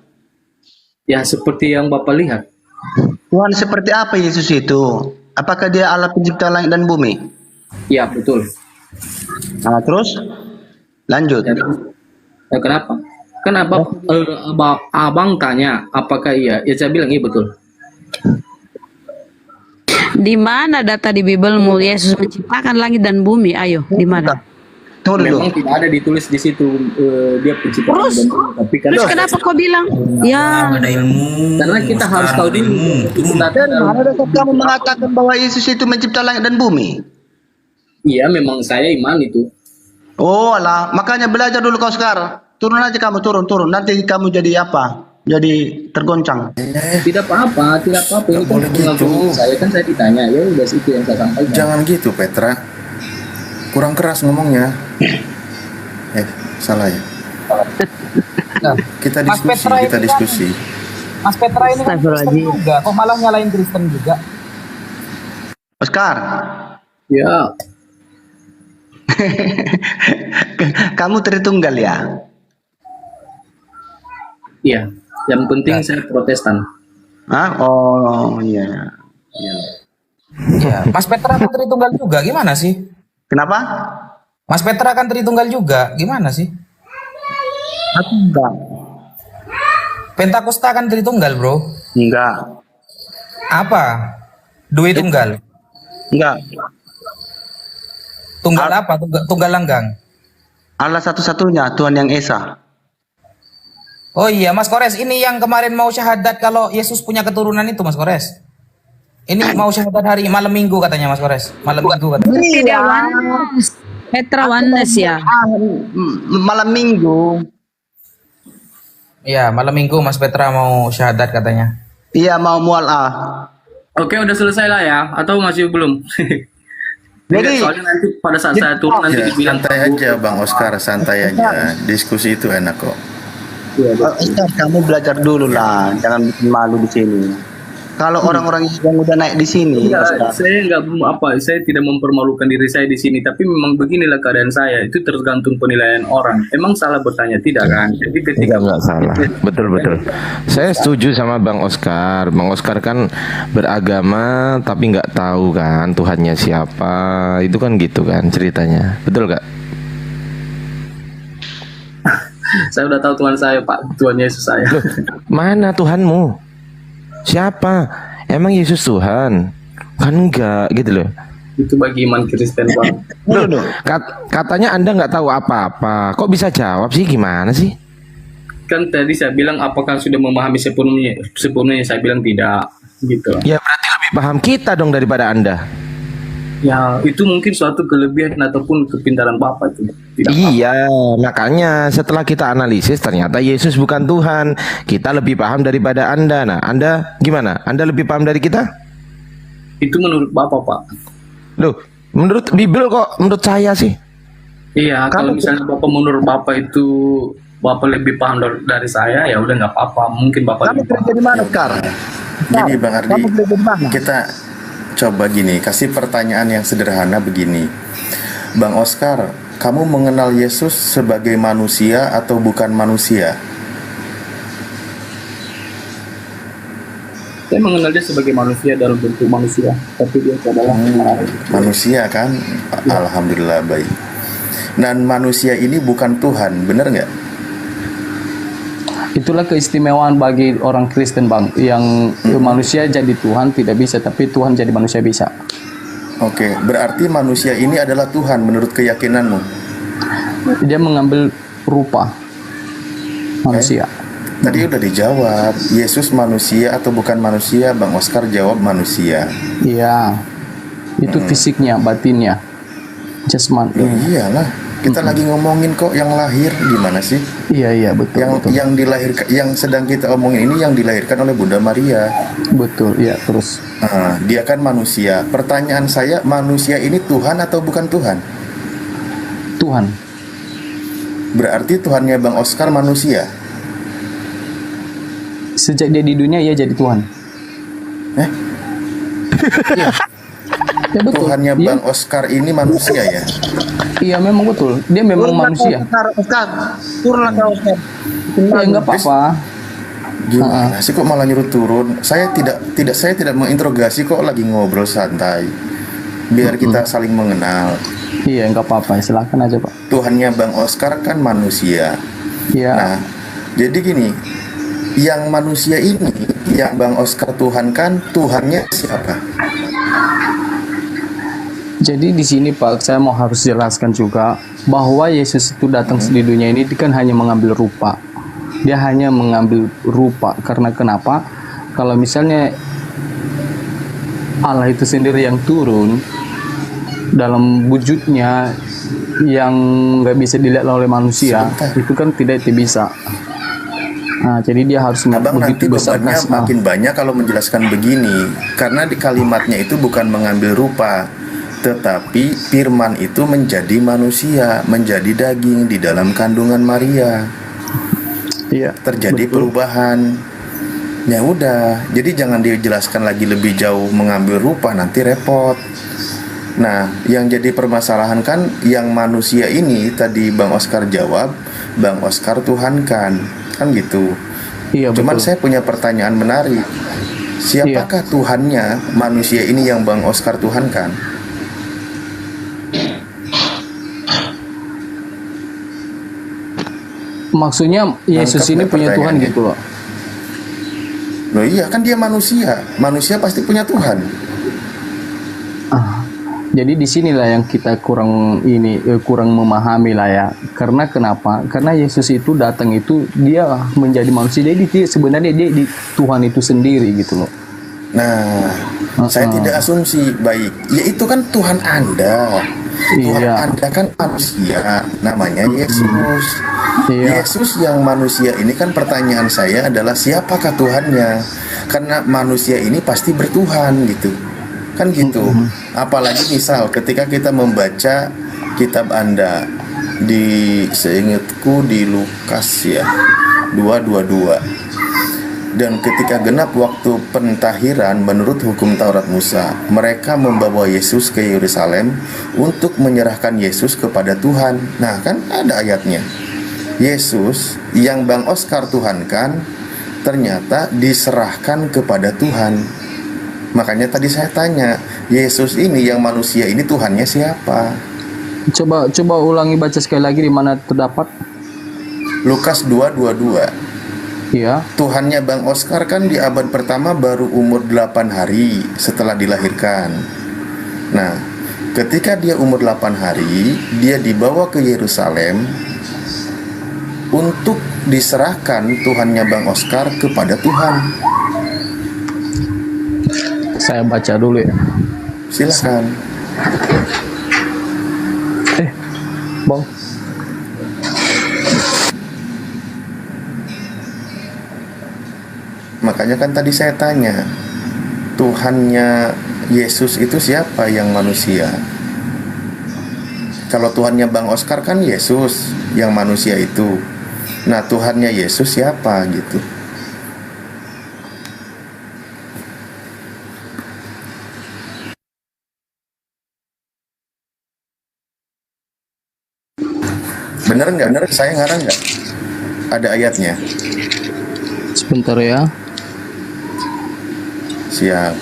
[SPEAKER 1] Ya seperti yang Bapak lihat.
[SPEAKER 8] Tuhan seperti apa Yesus itu? Apakah dia Allah pencipta langit dan bumi?
[SPEAKER 1] Ya betul.
[SPEAKER 8] Nah, terus lanjut.
[SPEAKER 1] Ya, kenapa? Kenapa abang tanya apakah iya? Ya saya bilang iya betul.
[SPEAKER 4] Di mana data di Bibelmu Yesus menciptakan langit dan bumi? Ayo, di mana?
[SPEAKER 8] Tunggu dulu.
[SPEAKER 1] Memang tidak ada ditulis di situ dia pencipta langit dan bumi. Tapi kan
[SPEAKER 4] Terus kenapa kau bilang? Ya,
[SPEAKER 1] karena kita harus tahu dulu.
[SPEAKER 8] Mana dasar kamu mengatakan bahwa Yesus itu mencipta langit dan bumi?
[SPEAKER 1] Iya, memang saya iman itu.
[SPEAKER 8] Oh alah, makanya belajar dulu kau sekarang. Turun aja kamu, turun. Nanti kamu jadi apa? Jadi tergoncang.
[SPEAKER 1] Tidak apa-apa. Ini kan
[SPEAKER 7] boleh gitu.
[SPEAKER 1] pengakuan saya kan saya ditanya, ya udah itu yang saya sampaikan.
[SPEAKER 7] Jangan gitu Petra, kurang keras ngomongnya. Salah ya. Kita
[SPEAKER 3] Mas
[SPEAKER 7] diskusi,
[SPEAKER 3] Petra
[SPEAKER 7] kita
[SPEAKER 3] ini
[SPEAKER 7] diskusi.
[SPEAKER 3] Mas Petra ini kan Kristen juga, kok malah nyalain Kristen juga?
[SPEAKER 8] Oscar,
[SPEAKER 1] Ya,
[SPEAKER 8] kamu Tritunggal ya?
[SPEAKER 1] iya. Yang penting saya Protestan.
[SPEAKER 8] Hah? Oh iya.
[SPEAKER 3] Iya, Mas Petra kan Tritunggal juga, gimana sih?
[SPEAKER 8] Kenapa?
[SPEAKER 3] Mas Petra kan Tritunggal juga, gimana sih?
[SPEAKER 8] Aku enggak.
[SPEAKER 3] Pentakosta kan Tritunggal, bro.
[SPEAKER 8] Enggak.
[SPEAKER 3] Apa? Dua tunggal.
[SPEAKER 8] Enggak.
[SPEAKER 3] Tunggal apa? Tunggal langgang.
[SPEAKER 8] Allah satu-satunya, Tuhan yang Esa.
[SPEAKER 3] Oh iya, Mas Kores, ini yang kemarin mau syahadat kalau Yesus punya keturunan itu, Mas Kores. Ini mau syahadat hari malam Minggu katanya, Mas Kores. Malam Minggu katanya.
[SPEAKER 4] tidak Wanes. Petra Wanes ya.
[SPEAKER 8] Malam Minggu.
[SPEAKER 3] Iya, malam Minggu Mas Petra mau syahadat katanya.
[SPEAKER 8] Iya, mau mual'ah.
[SPEAKER 1] Oke, udah selesai lah ya? Atau masih belum?
[SPEAKER 8] Jadi,
[SPEAKER 1] soalnya nanti pada saat saya turun nanti
[SPEAKER 7] Ya,
[SPEAKER 1] dibilang
[SPEAKER 7] santai aja Bang Oscar, santai aja. Diskusi itu enak kok.
[SPEAKER 8] Oscar, kamu belajar dulu lah, jangan bikin malu di sini. Kalau orang-orang yang udah naik di sini, Oscar.
[SPEAKER 1] saya tidak mempermalukan diri saya di sini, tapi memang beginilah keadaan saya. Itu tergantung penilaian orang. Emang salah bertanya tidak kan? Jadi ketika
[SPEAKER 6] Enggak salah. Betul. Saya setuju sama Bang Oscar. Bang Oscar kan beragama tapi nggak tahu kan Tuhannya siapa. Itu kan gitu kan ceritanya. Betul gak?
[SPEAKER 1] saya udah tahu Tuhan saya, Pak. Tuhan Yesus saya.
[SPEAKER 6] Loh, mana Tuhanmu? Siapa? Emang Yesus Tuhan? Kan enggak gitu loh.
[SPEAKER 1] Itu bagi iman Kristen, Pak.
[SPEAKER 6] Loh, katanya Anda nggak tahu apa-apa. Kok bisa jawab sih? Gimana sih?
[SPEAKER 1] Kan tadi saya bilang apakah sudah memahami sepenuhnya? Saya bilang tidak, gitu.
[SPEAKER 6] Ya berarti lebih paham kita dong daripada Anda.
[SPEAKER 1] Ya, itu mungkin suatu kelebihan ataupun kepintaran Bapak itu. Tidak
[SPEAKER 6] Iya, makanya setelah kita analisis ternyata Yesus bukan Tuhan. Kita lebih paham daripada Anda. Nah, Anda gimana? Anda lebih paham dari kita?
[SPEAKER 1] Itu menurut Bapak, Pak.
[SPEAKER 6] Loh, menurut Bible kok menurut saya sih?
[SPEAKER 1] Iya, kalau misalnya menurut Bapak itu Bapak lebih paham dari saya, ya udah nggak apa-apa. Mungkin Bapak
[SPEAKER 8] Kamu
[SPEAKER 1] lebih
[SPEAKER 8] kerja di mana sekarang?
[SPEAKER 7] Gini Bang Ardi,
[SPEAKER 8] Kamu kerja di mana?
[SPEAKER 7] kita coba gini, kasih pertanyaan yang sederhana begini. Bang Oscar, kamu mengenal Yesus sebagai manusia atau bukan manusia?
[SPEAKER 1] Saya mengenal dia sebagai manusia dalam bentuk manusia, tapi dia adalah
[SPEAKER 7] Manusia kan? Alhamdulillah baik. Dan manusia ini bukan Tuhan, bener nggak?
[SPEAKER 1] itulah keistimewaan bagi orang Kristen, Bang, yang manusia jadi Tuhan tidak bisa, tapi Tuhan jadi manusia bisa.
[SPEAKER 7] Oke, berarti manusia ini adalah Tuhan menurut keyakinanmu?
[SPEAKER 1] Dia mengambil rupa manusia.
[SPEAKER 7] Tadi udah dijawab, Yesus manusia atau bukan manusia? Bang Oscar jawab manusia.
[SPEAKER 1] Iya, itu fisiknya, batinnya, jasman.
[SPEAKER 7] Loh, iyalah, kita lagi ngomongin kok yang lahir, gimana sih?
[SPEAKER 1] Iya betul.
[SPEAKER 7] Yang
[SPEAKER 1] betul.
[SPEAKER 7] yang dilahirkan, yang sedang kita omongin ini yang dilahirkan oleh Bunda Maria.
[SPEAKER 1] Betul, iya terus.
[SPEAKER 7] Nah, dia kan manusia. Pertanyaan saya, manusia ini Tuhan atau bukan Tuhan?
[SPEAKER 1] Tuhan.
[SPEAKER 7] Berarti Tuhannya Bang Oscar manusia.
[SPEAKER 1] Sejak dia di dunia ia jadi Tuhan. Iya. Ya betul.
[SPEAKER 7] Tuhannya
[SPEAKER 1] Iya.
[SPEAKER 7] Bang Oscar ini manusia ya?
[SPEAKER 1] Iya memang betul. Dia memang manusia.
[SPEAKER 8] Oscar, turunlah kau Oscar.
[SPEAKER 1] Ya enggak apa-apa.
[SPEAKER 7] Gimana sih kok malah nyuruh turun? Saya tidak menginterogasi kok, lagi ngobrol santai. Biar kita saling mengenal.
[SPEAKER 1] Iya enggak apa-apa, silakan aja, Pak.
[SPEAKER 7] Tuhannya Bang Oscar kan manusia.
[SPEAKER 1] Iya.
[SPEAKER 7] Nah, jadi gini, yang manusia ini, yang Bang Oscar Tuhan kan, Tuhannya siapa?
[SPEAKER 1] Jadi di sini Pak, saya mau harus jelaskan juga bahwa Yesus itu datang di dunia ini kan hanya mengambil rupa. Dia hanya mengambil rupa karena kenapa? Kalau misalnya Allah itu sendiri yang turun dalam wujudnya yang nggak bisa dilihat oleh manusia, itu kan tidak bisa. Nah, jadi dia harus
[SPEAKER 7] Abang nanti
[SPEAKER 1] begitu besar
[SPEAKER 7] bebannya makin banyak kalau menjelaskan begini, karena di kalimatnya itu bukan mengambil rupa, tetapi firman itu menjadi manusia, menjadi daging di dalam kandungan Maria.
[SPEAKER 1] Iya,
[SPEAKER 7] terjadi
[SPEAKER 1] betul.
[SPEAKER 7] perubahan. Ya udah, jadi jangan dijelaskan lagi lebih jauh mengambil rupa, nanti repot. Nah, yang jadi permasalahan kan yang manusia ini tadi Bang Oscar jawab, Bang Oscar Tuhan kan gitu.
[SPEAKER 1] Iya,
[SPEAKER 7] Cuman
[SPEAKER 1] betul.
[SPEAKER 7] saya punya pertanyaan menarik. Siapakah Tuhannya manusia ini yang Bang Oscar Tuhan kan?
[SPEAKER 1] Maksudnya Yesus ini
[SPEAKER 7] nggak
[SPEAKER 1] punya Tuhan
[SPEAKER 7] pertanyaannya?
[SPEAKER 1] gitu loh.
[SPEAKER 7] Loh iya, kan dia manusia. Manusia pasti punya Tuhan.
[SPEAKER 1] Jadi disinilah yang kita kurang memahami lah ya. Karena kenapa? Karena Yesus itu datang itu dia menjadi manusia. Jadi sebenarnya dia di Tuhan itu sendiri gitu loh.
[SPEAKER 7] Nah, saya tidak asumsi baik. Ya itu kan Tuhan Anda. Tuhan
[SPEAKER 1] Iya.
[SPEAKER 7] Anda kan manusia, namanya Yesus.
[SPEAKER 1] Iya.
[SPEAKER 7] Yesus yang manusia ini kan pertanyaan saya adalah siapakah Tuhannya? Karena manusia ini pasti bertuhan gitu. Kan gitu. Apalagi misal ketika kita membaca kitab Anda di seingatku di Lukas ya 2:22. Dan ketika genap waktu pentahiran menurut hukum Taurat Musa, mereka membawa Yesus ke Yerusalem untuk menyerahkan Yesus kepada Tuhan. Nah, kan ada ayatnya. Yesus yang Bang Oscar Tuhan kan ternyata diserahkan kepada Tuhan. Makanya tadi saya tanya, Yesus ini yang manusia ini Tuhannya siapa?
[SPEAKER 1] Coba ulangi baca sekali lagi di mana terdapat.
[SPEAKER 7] Lukas 2:22.
[SPEAKER 1] Iya.
[SPEAKER 7] Tuhannya Bang Oscar kan di abad pertama baru umur 8 hari setelah dilahirkan. Nah, ketika dia umur 8 hari, dia dibawa ke Yerusalem untuk diserahkan Tuhannya Bang Oscar kepada Tuhan.
[SPEAKER 1] Saya baca dulu ya.
[SPEAKER 7] Silakan.
[SPEAKER 1] Bang.
[SPEAKER 7] Makanya kan tadi saya tanya, Tuhannya Yesus itu siapa yang manusia? Kalau Tuhannya Bang Oscar kan Yesus yang manusia itu. Nah, Tuhannya Yesus siapa gitu? Bener nggak? Bener, saya ngarang nggak? Ada ayatnya.
[SPEAKER 1] Sebentar ya.
[SPEAKER 7] Siap.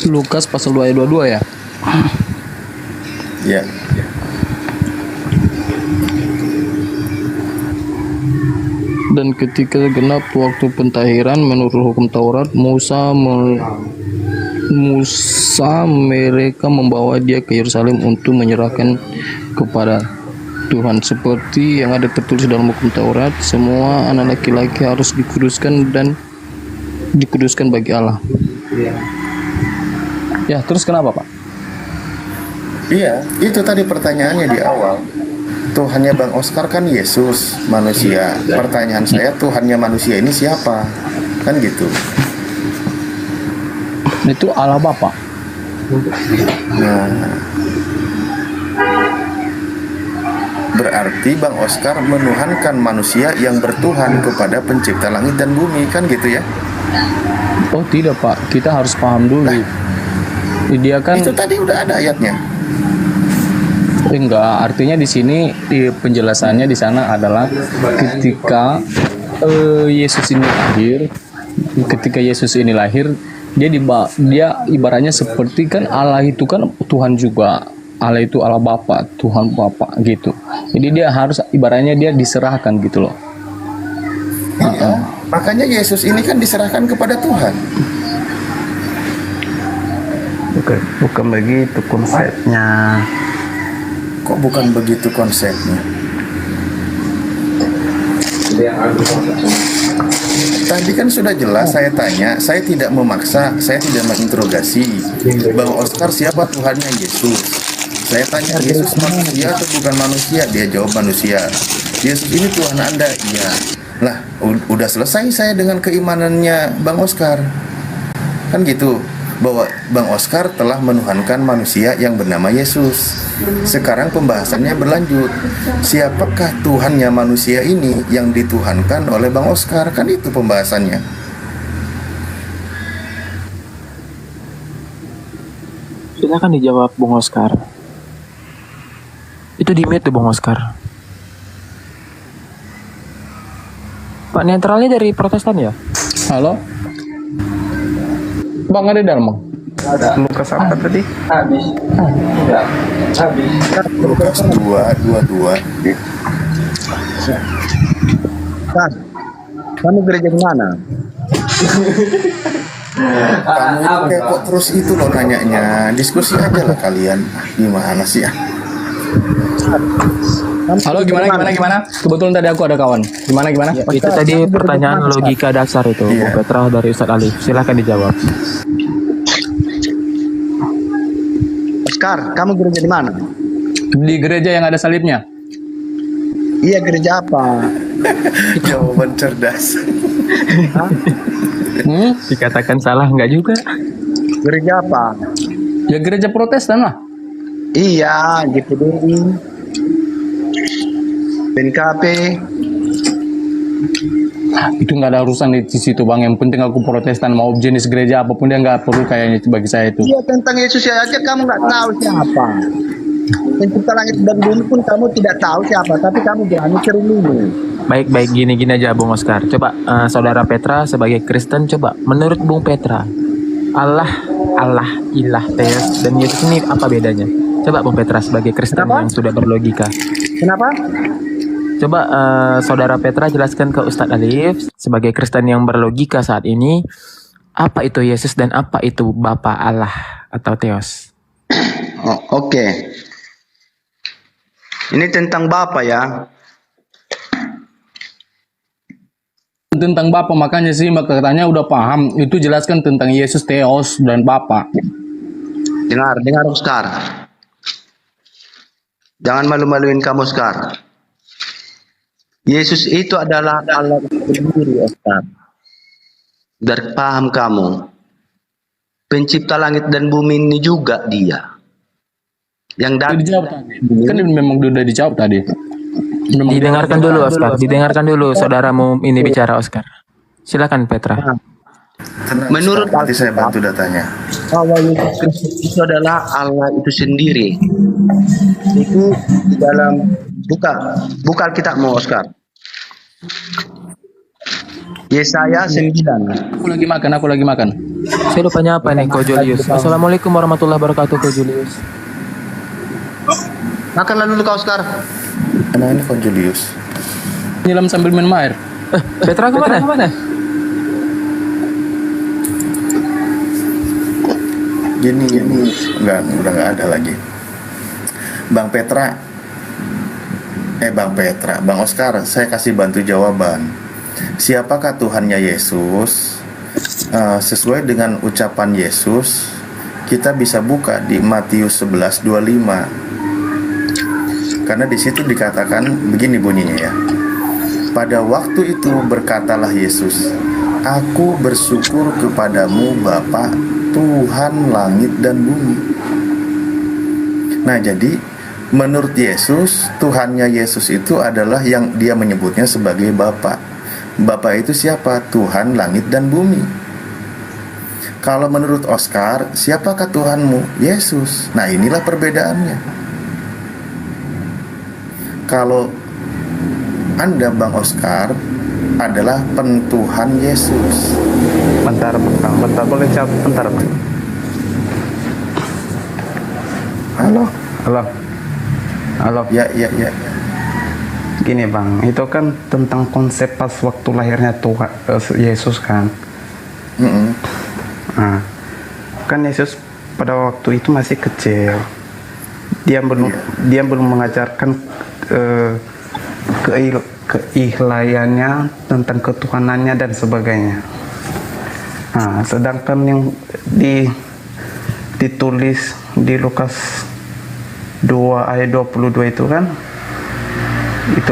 [SPEAKER 9] Lukas pasal 2 ayat 22 ya.
[SPEAKER 7] Ya.
[SPEAKER 9] Dan ketika genap waktu pentahiran menurut hukum Taurat, Musa mereka membawa dia ke Yerusalem untuk menyerahkan kepada Tuhan seperti yang ada tertulis dalam hukum Taurat, semua anak laki-laki harus dikuduskan dan dikuduskan bagi Allah. Ya, terus kenapa, Pak?
[SPEAKER 7] Iya, itu tadi pertanyaannya di awal. Tuhannya Bang Oscar kan Yesus, manusia. Pertanyaan saya, Tuhannya manusia ini siapa? Kan gitu.
[SPEAKER 9] Itu Allah Bapa.
[SPEAKER 7] Nah, berarti Bang Oscar menuhankan manusia yang bertuhan kepada pencipta langit dan bumi, kan gitu ya?
[SPEAKER 9] Oh tidak, Pak, kita harus paham dulu. Dia kan
[SPEAKER 7] Itu tadi udah ada ayatnya.
[SPEAKER 9] enggak, artinya di sini di penjelasannya di sana adalah ketika Yesus ini lahir, dia ibaratnya seperti kan Allah itu kan Tuhan juga. Allah itu Allah Bapa, Tuhan Bapa gitu. Jadi dia harus ibaratnya dia diserahkan gitu loh.
[SPEAKER 7] Iya. Makanya Yesus ini kan diserahkan kepada Tuhan.
[SPEAKER 8] Bukan begitu konsepnya.
[SPEAKER 7] Kok bukan begitu konsepnya? Tadi kan sudah jelas saya tanya, saya tidak memaksa, saya tidak menginterogasi. Bang Oscar siapa Tuhannya Yesus? Saya tanya Yesus manusia atau bukan manusia? Dia jawab manusia. Yesus ini Tuhan Anda? Iya. Lah, udah selesai saya dengan keimanannya Bang Oscar. Kan gitu. Bahwa Bang Oscar telah menuhankan manusia yang bernama Yesus. Sekarang pembahasannya berlanjut. Siapakah Tuhannya manusia ini yang dituhankan oleh Bang Oscar? Kan itu pembahasannya.
[SPEAKER 2] Silakan dijawab Bung Oscar. Itu di mute tuh Bung Oscar. Pak netralnya dari Protestan ya?
[SPEAKER 9] Halo? Bang ada di dalam, Bang?
[SPEAKER 8] Lukas apa tadi?
[SPEAKER 7] Lukas 2:22.
[SPEAKER 8] Kan, kamu gereja di mana?
[SPEAKER 7] Kamu itu kepo terus itu loh nanyanya. Diskusi aja lah kalian. Gimana sih ya?
[SPEAKER 9] Halo, gimana? Kebetulan tadi aku ada kawan. Gimana?
[SPEAKER 2] Ya, itu tadi pertanyaan logika dasar itu,
[SPEAKER 7] Iya.
[SPEAKER 2] Bung Petra dari Ustadz Alif. Silakan dijawab.
[SPEAKER 8] Oscar, kamu gereja di mana?
[SPEAKER 9] Di gereja yang ada salibnya.
[SPEAKER 8] Iya, gereja apa?
[SPEAKER 7] Jawaban cerdas.
[SPEAKER 2] Dikatakan salah enggak juga?
[SPEAKER 8] Gereja apa?
[SPEAKER 9] Ya gereja Protestan lah.
[SPEAKER 8] Iya, GPDI, PNKP.
[SPEAKER 9] Itu nggak ada urusan di situ, Bang. Yang penting aku Protestan, mau jenis gereja apapun dia nggak perlu kayaknya bagi saya itu.
[SPEAKER 8] Iya, tentang Yesus aja kamu nggak tahu siapa. Pencipta langit dan bumi pun kamu tidak tahu siapa, tapi kamu berani cermin.
[SPEAKER 2] Baik, gini aja Bung Oscar. Coba Saudara Petra sebagai Kristen, coba menurut Bung Petra, Allah, ilah, Theos, dan Yesus ini apa bedanya? Coba Bung Petra sebagai Kristen yang sudah berlogika.
[SPEAKER 8] Kenapa?
[SPEAKER 2] Coba Saudara Petra jelaskan ke Ustadz Alif sebagai Kristen yang berlogika saat ini, apa itu Yesus dan apa itu Bapa Allah atau Theos?
[SPEAKER 8] Oh, oke. Ini tentang Bapa ya.
[SPEAKER 9] Tentang Bapa, makanya sih katanya udah paham. Itu jelaskan tentang Yesus, Theos, dan Bapa.
[SPEAKER 8] Dengar Oscar. Jangan malu-maluin kamu Oscar. Yesus itu adalah Allah sendiri, Oscar. Biar paham kamu. Pencipta langit dan bumi ini juga dia. Yang
[SPEAKER 9] Udah dijawab tadi. Kan memang udah dijawab tadi. Memang
[SPEAKER 2] Didengarkan dulu Oscar, didengarkan dulu saudaramu ini bicara Oscar. Silakan Petra.
[SPEAKER 7] Tenang,
[SPEAKER 8] Menurut
[SPEAKER 7] Ustaz, nanti saya
[SPEAKER 8] Alkitab,
[SPEAKER 7] bantu datanya.
[SPEAKER 8] bahwa Yesus Kristus itu adalah Allah itu sendiri. Itu di dalam buka Alkitabmu, Oscar. Yesaya 9.
[SPEAKER 9] Aku lagi makan.
[SPEAKER 2] Saya lupa nyapa nih, Ko Julius. Assalamualaikum warahmatullahi wabarakatuh, Ko Julius.
[SPEAKER 8] Makanlah dulu kau, Oscar.
[SPEAKER 7] Emang ini Ko Julius?
[SPEAKER 9] Nyelam sambil minum air.
[SPEAKER 2] Petra kemana?
[SPEAKER 7] Gini, udah nggak ada lagi. Bang Oscar, saya kasih bantu jawaban. Siapakah Tuhannya Yesus? Sesuai dengan ucapan Yesus, kita bisa buka di Matius 11:25. Karena di situ dikatakan begini bunyinya ya. Pada waktu itu berkatalah Yesus, Aku bersyukur kepadamu Bapa, Tuhan langit dan bumi. Nah, jadi menurut Yesus, Tuhannya Yesus itu adalah yang dia menyebutnya sebagai Bapa. Bapa itu siapa? Tuhan langit dan bumi. Kalau menurut Oscar, siapakah Tuhanmu? Yesus. Nah, inilah perbedaannya. Kalau Anda, Bang Oscar, adalah pentuhan Yesus.
[SPEAKER 10] Bentar, boleh jawab bentar, Bang. Halo.
[SPEAKER 7] Ya.
[SPEAKER 10] Gini, Bang, itu kan tentang konsep pas waktu lahirnya Tuhan Yesus kan. Nah, kan Yesus pada waktu itu masih kecil. Dia belum mengajarkan keilahiannya, tentang ketuhanannya dan sebagainya. Nah, sedangkan yang ditulis di Lukas 2 ayat 22 itu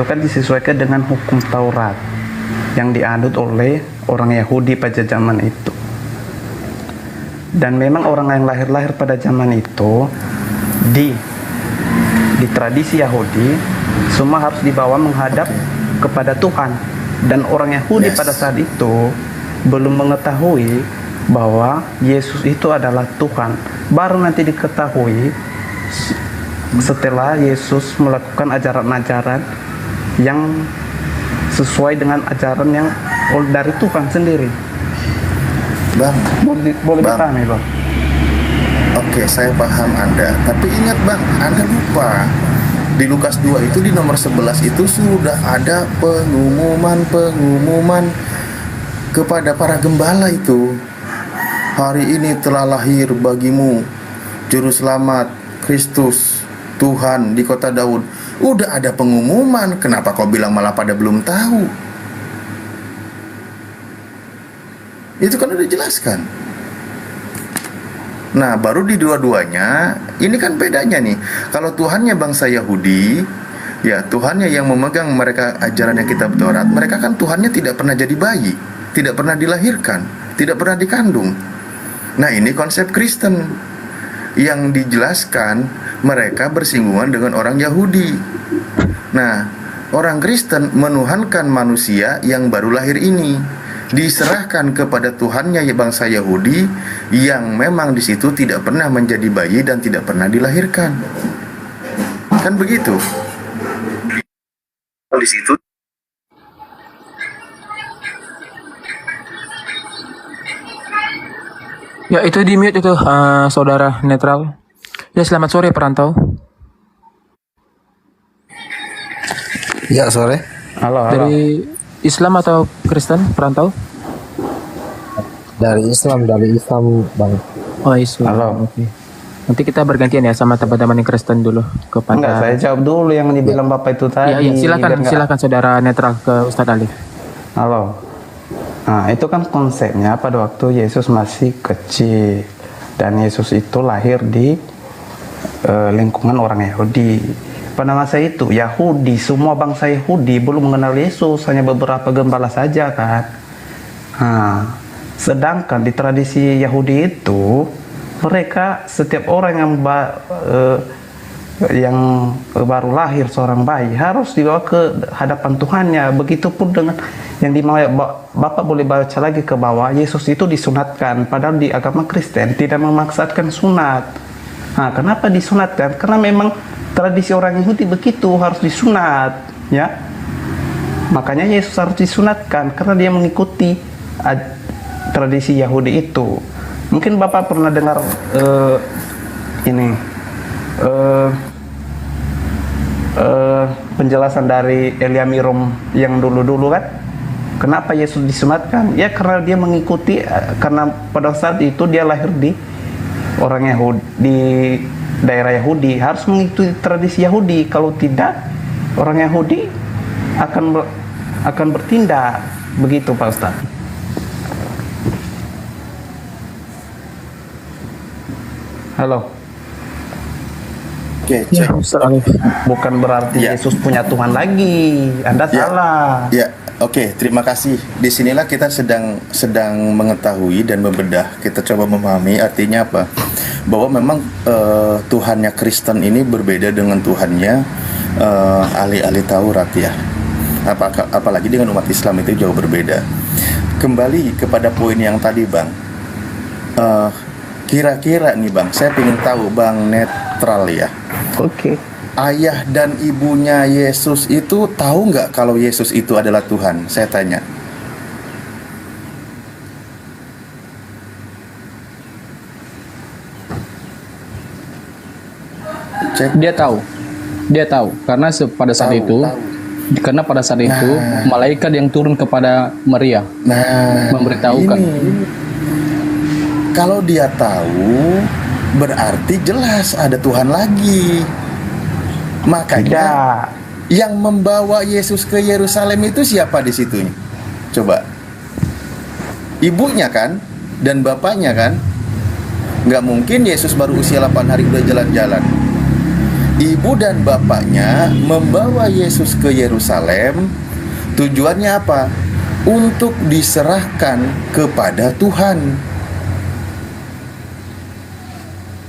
[SPEAKER 10] kan disesuaikan dengan hukum Taurat yang dianut oleh orang Yahudi pada zaman itu. Dan memang orang yang lahir pada zaman itu di tradisi Yahudi semua harus dibawa menghadap kepada Tuhan, dan orang Yahudi pada saat itu belum mengetahui bahwa Yesus itu adalah Tuhan. Baru nanti diketahui setelah Yesus melakukan ajaran-ajaran yang sesuai dengan ajaran yang dari Tuhan sendiri.
[SPEAKER 7] Bang,
[SPEAKER 10] boleh dipahami, Bang?
[SPEAKER 7] Oke, saya paham Anda. Tapi ingat, Bang, Anda lupa. Di Lukas 2 itu di nomor 11 itu sudah ada pengumuman kepada para gembala itu. Hari ini telah lahir bagimu Juru Selamat Kristus Tuhan di kota Daud. Udah ada pengumuman, kenapa kau bilang malah pada belum tahu? Itu kan udah dijelaskan. Nah, baru di dua-duanya, ini kan bedanya nih. Kalau Tuhannya bangsa Yahudi, ya Tuhannya yang memegang mereka ajarannya kitab Taurat, mereka kan Tuhannya tidak pernah jadi bayi, tidak pernah dilahirkan, tidak pernah dikandung. Nah, ini konsep Kristen yang dijelaskan mereka bersinggungan dengan orang Yahudi. Nah, orang Kristen menuhankan manusia yang baru lahir ini, diserahkan kepada Tuhannya bangsa Yahudi yang memang di situ tidak pernah menjadi bayi dan tidak pernah dilahirkan. Kan begitu? Di situ
[SPEAKER 2] Ya, itu di mute itu, saudara netral. Ya, selamat sore perantau.
[SPEAKER 11] Ya, sore.
[SPEAKER 10] Halo.
[SPEAKER 2] Dari Islam atau Kristen perantau?
[SPEAKER 11] Dari Islam, Bang.
[SPEAKER 2] Oh, Islam.
[SPEAKER 10] Halo.
[SPEAKER 2] Oke. Nanti kita bergantian ya sama teman-teman yang Kristen dulu kepada.
[SPEAKER 10] Enggak, saya jawab dulu yang dibilang Bapak itu tadi.
[SPEAKER 2] Ya, silakan saudara netral ke Ustadz Alif.
[SPEAKER 10] Halo. Nah, itu kan konsepnya pada waktu Yesus masih kecil, dan Yesus itu lahir di lingkungan orang Yahudi. Pada masa itu Yahudi, semua bangsa Yahudi belum mengenal Yesus, hanya beberapa gembala saja kan. Nah, sedangkan di tradisi Yahudi itu mereka setiap orang yang yang baru lahir seorang bayi harus dibawa ke hadapan Tuhannya. Begitupun dengan yang dimau Bapak boleh baca lagi ke bawah, Yesus itu disunatkan, padahal di agama Kristen tidak memaksakan sunat. Nah, kenapa disunatkan? Karena memang tradisi orang Yahudi begitu, harus disunat, ya. Makanya Yesus harus disunatkan karena dia mengikuti tradisi Yahudi itu. Mungkin Bapak pernah dengar penjelasan dari Elia Mirom yang dulu-dulu kan, kenapa Yesus disunatkan? Ya karena dia mengikuti, karena pada saat itu dia lahir di orang Yahudi, di daerah Yahudi, harus mengikuti tradisi Yahudi. Kalau tidak, orang Yahudi akan bertindak begitu, Pak Ustadz. Halo.
[SPEAKER 7] Oke,
[SPEAKER 10] Ya, bukan berarti Yesus punya Tuhan lagi. Anda salah.
[SPEAKER 7] Ya, oke, terima kasih. Disinilah kita sedang mengetahui dan membedah. Kita coba memahami artinya apa. Bahwa memang Tuhannya Kristen ini berbeda dengan Tuhannya ahli-ahli Taurat ya. Apalagi dengan umat Islam itu jauh berbeda. Kembali kepada poin yang tadi, Bang. Kira-kira nih Bang, saya ingin tahu Bang, netral ya.
[SPEAKER 10] Oke.
[SPEAKER 7] Ayah dan ibunya Yesus itu tahu nggak kalau Yesus itu adalah Tuhan? Saya tanya. Cek.
[SPEAKER 9] Dia tahu karena pada saat itu malaikat yang turun kepada Maria memberitahukan.
[SPEAKER 7] Kalau dia tahu, berarti jelas ada Tuhan lagi. Makanya yang membawa Yesus ke Yerusalem itu siapa di situnya? Coba. Ibunya kan? Dan bapaknya kan? Nggak mungkin Yesus baru usia 8 hari udah jalan-jalan. Ibu dan bapaknya membawa Yesus ke Yerusalem. Tujuannya apa? Untuk diserahkan kepada Tuhan.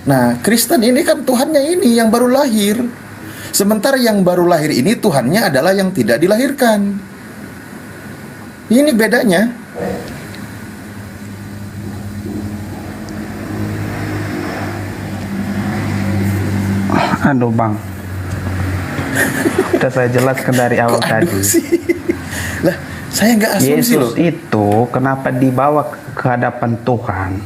[SPEAKER 7] Nah, Kristen ini kan Tuhannya ini yang baru lahir. Sementara yang baru lahir ini Tuhannya adalah yang tidak dilahirkan. Ini bedanya.
[SPEAKER 10] Aduh Bang, sudah saya jelaskan dari awal tadi.
[SPEAKER 7] Lah, saya nggak asumsi
[SPEAKER 10] Yesus
[SPEAKER 7] loh.
[SPEAKER 10] itu kenapa dibawa ke hadapan Tuhan?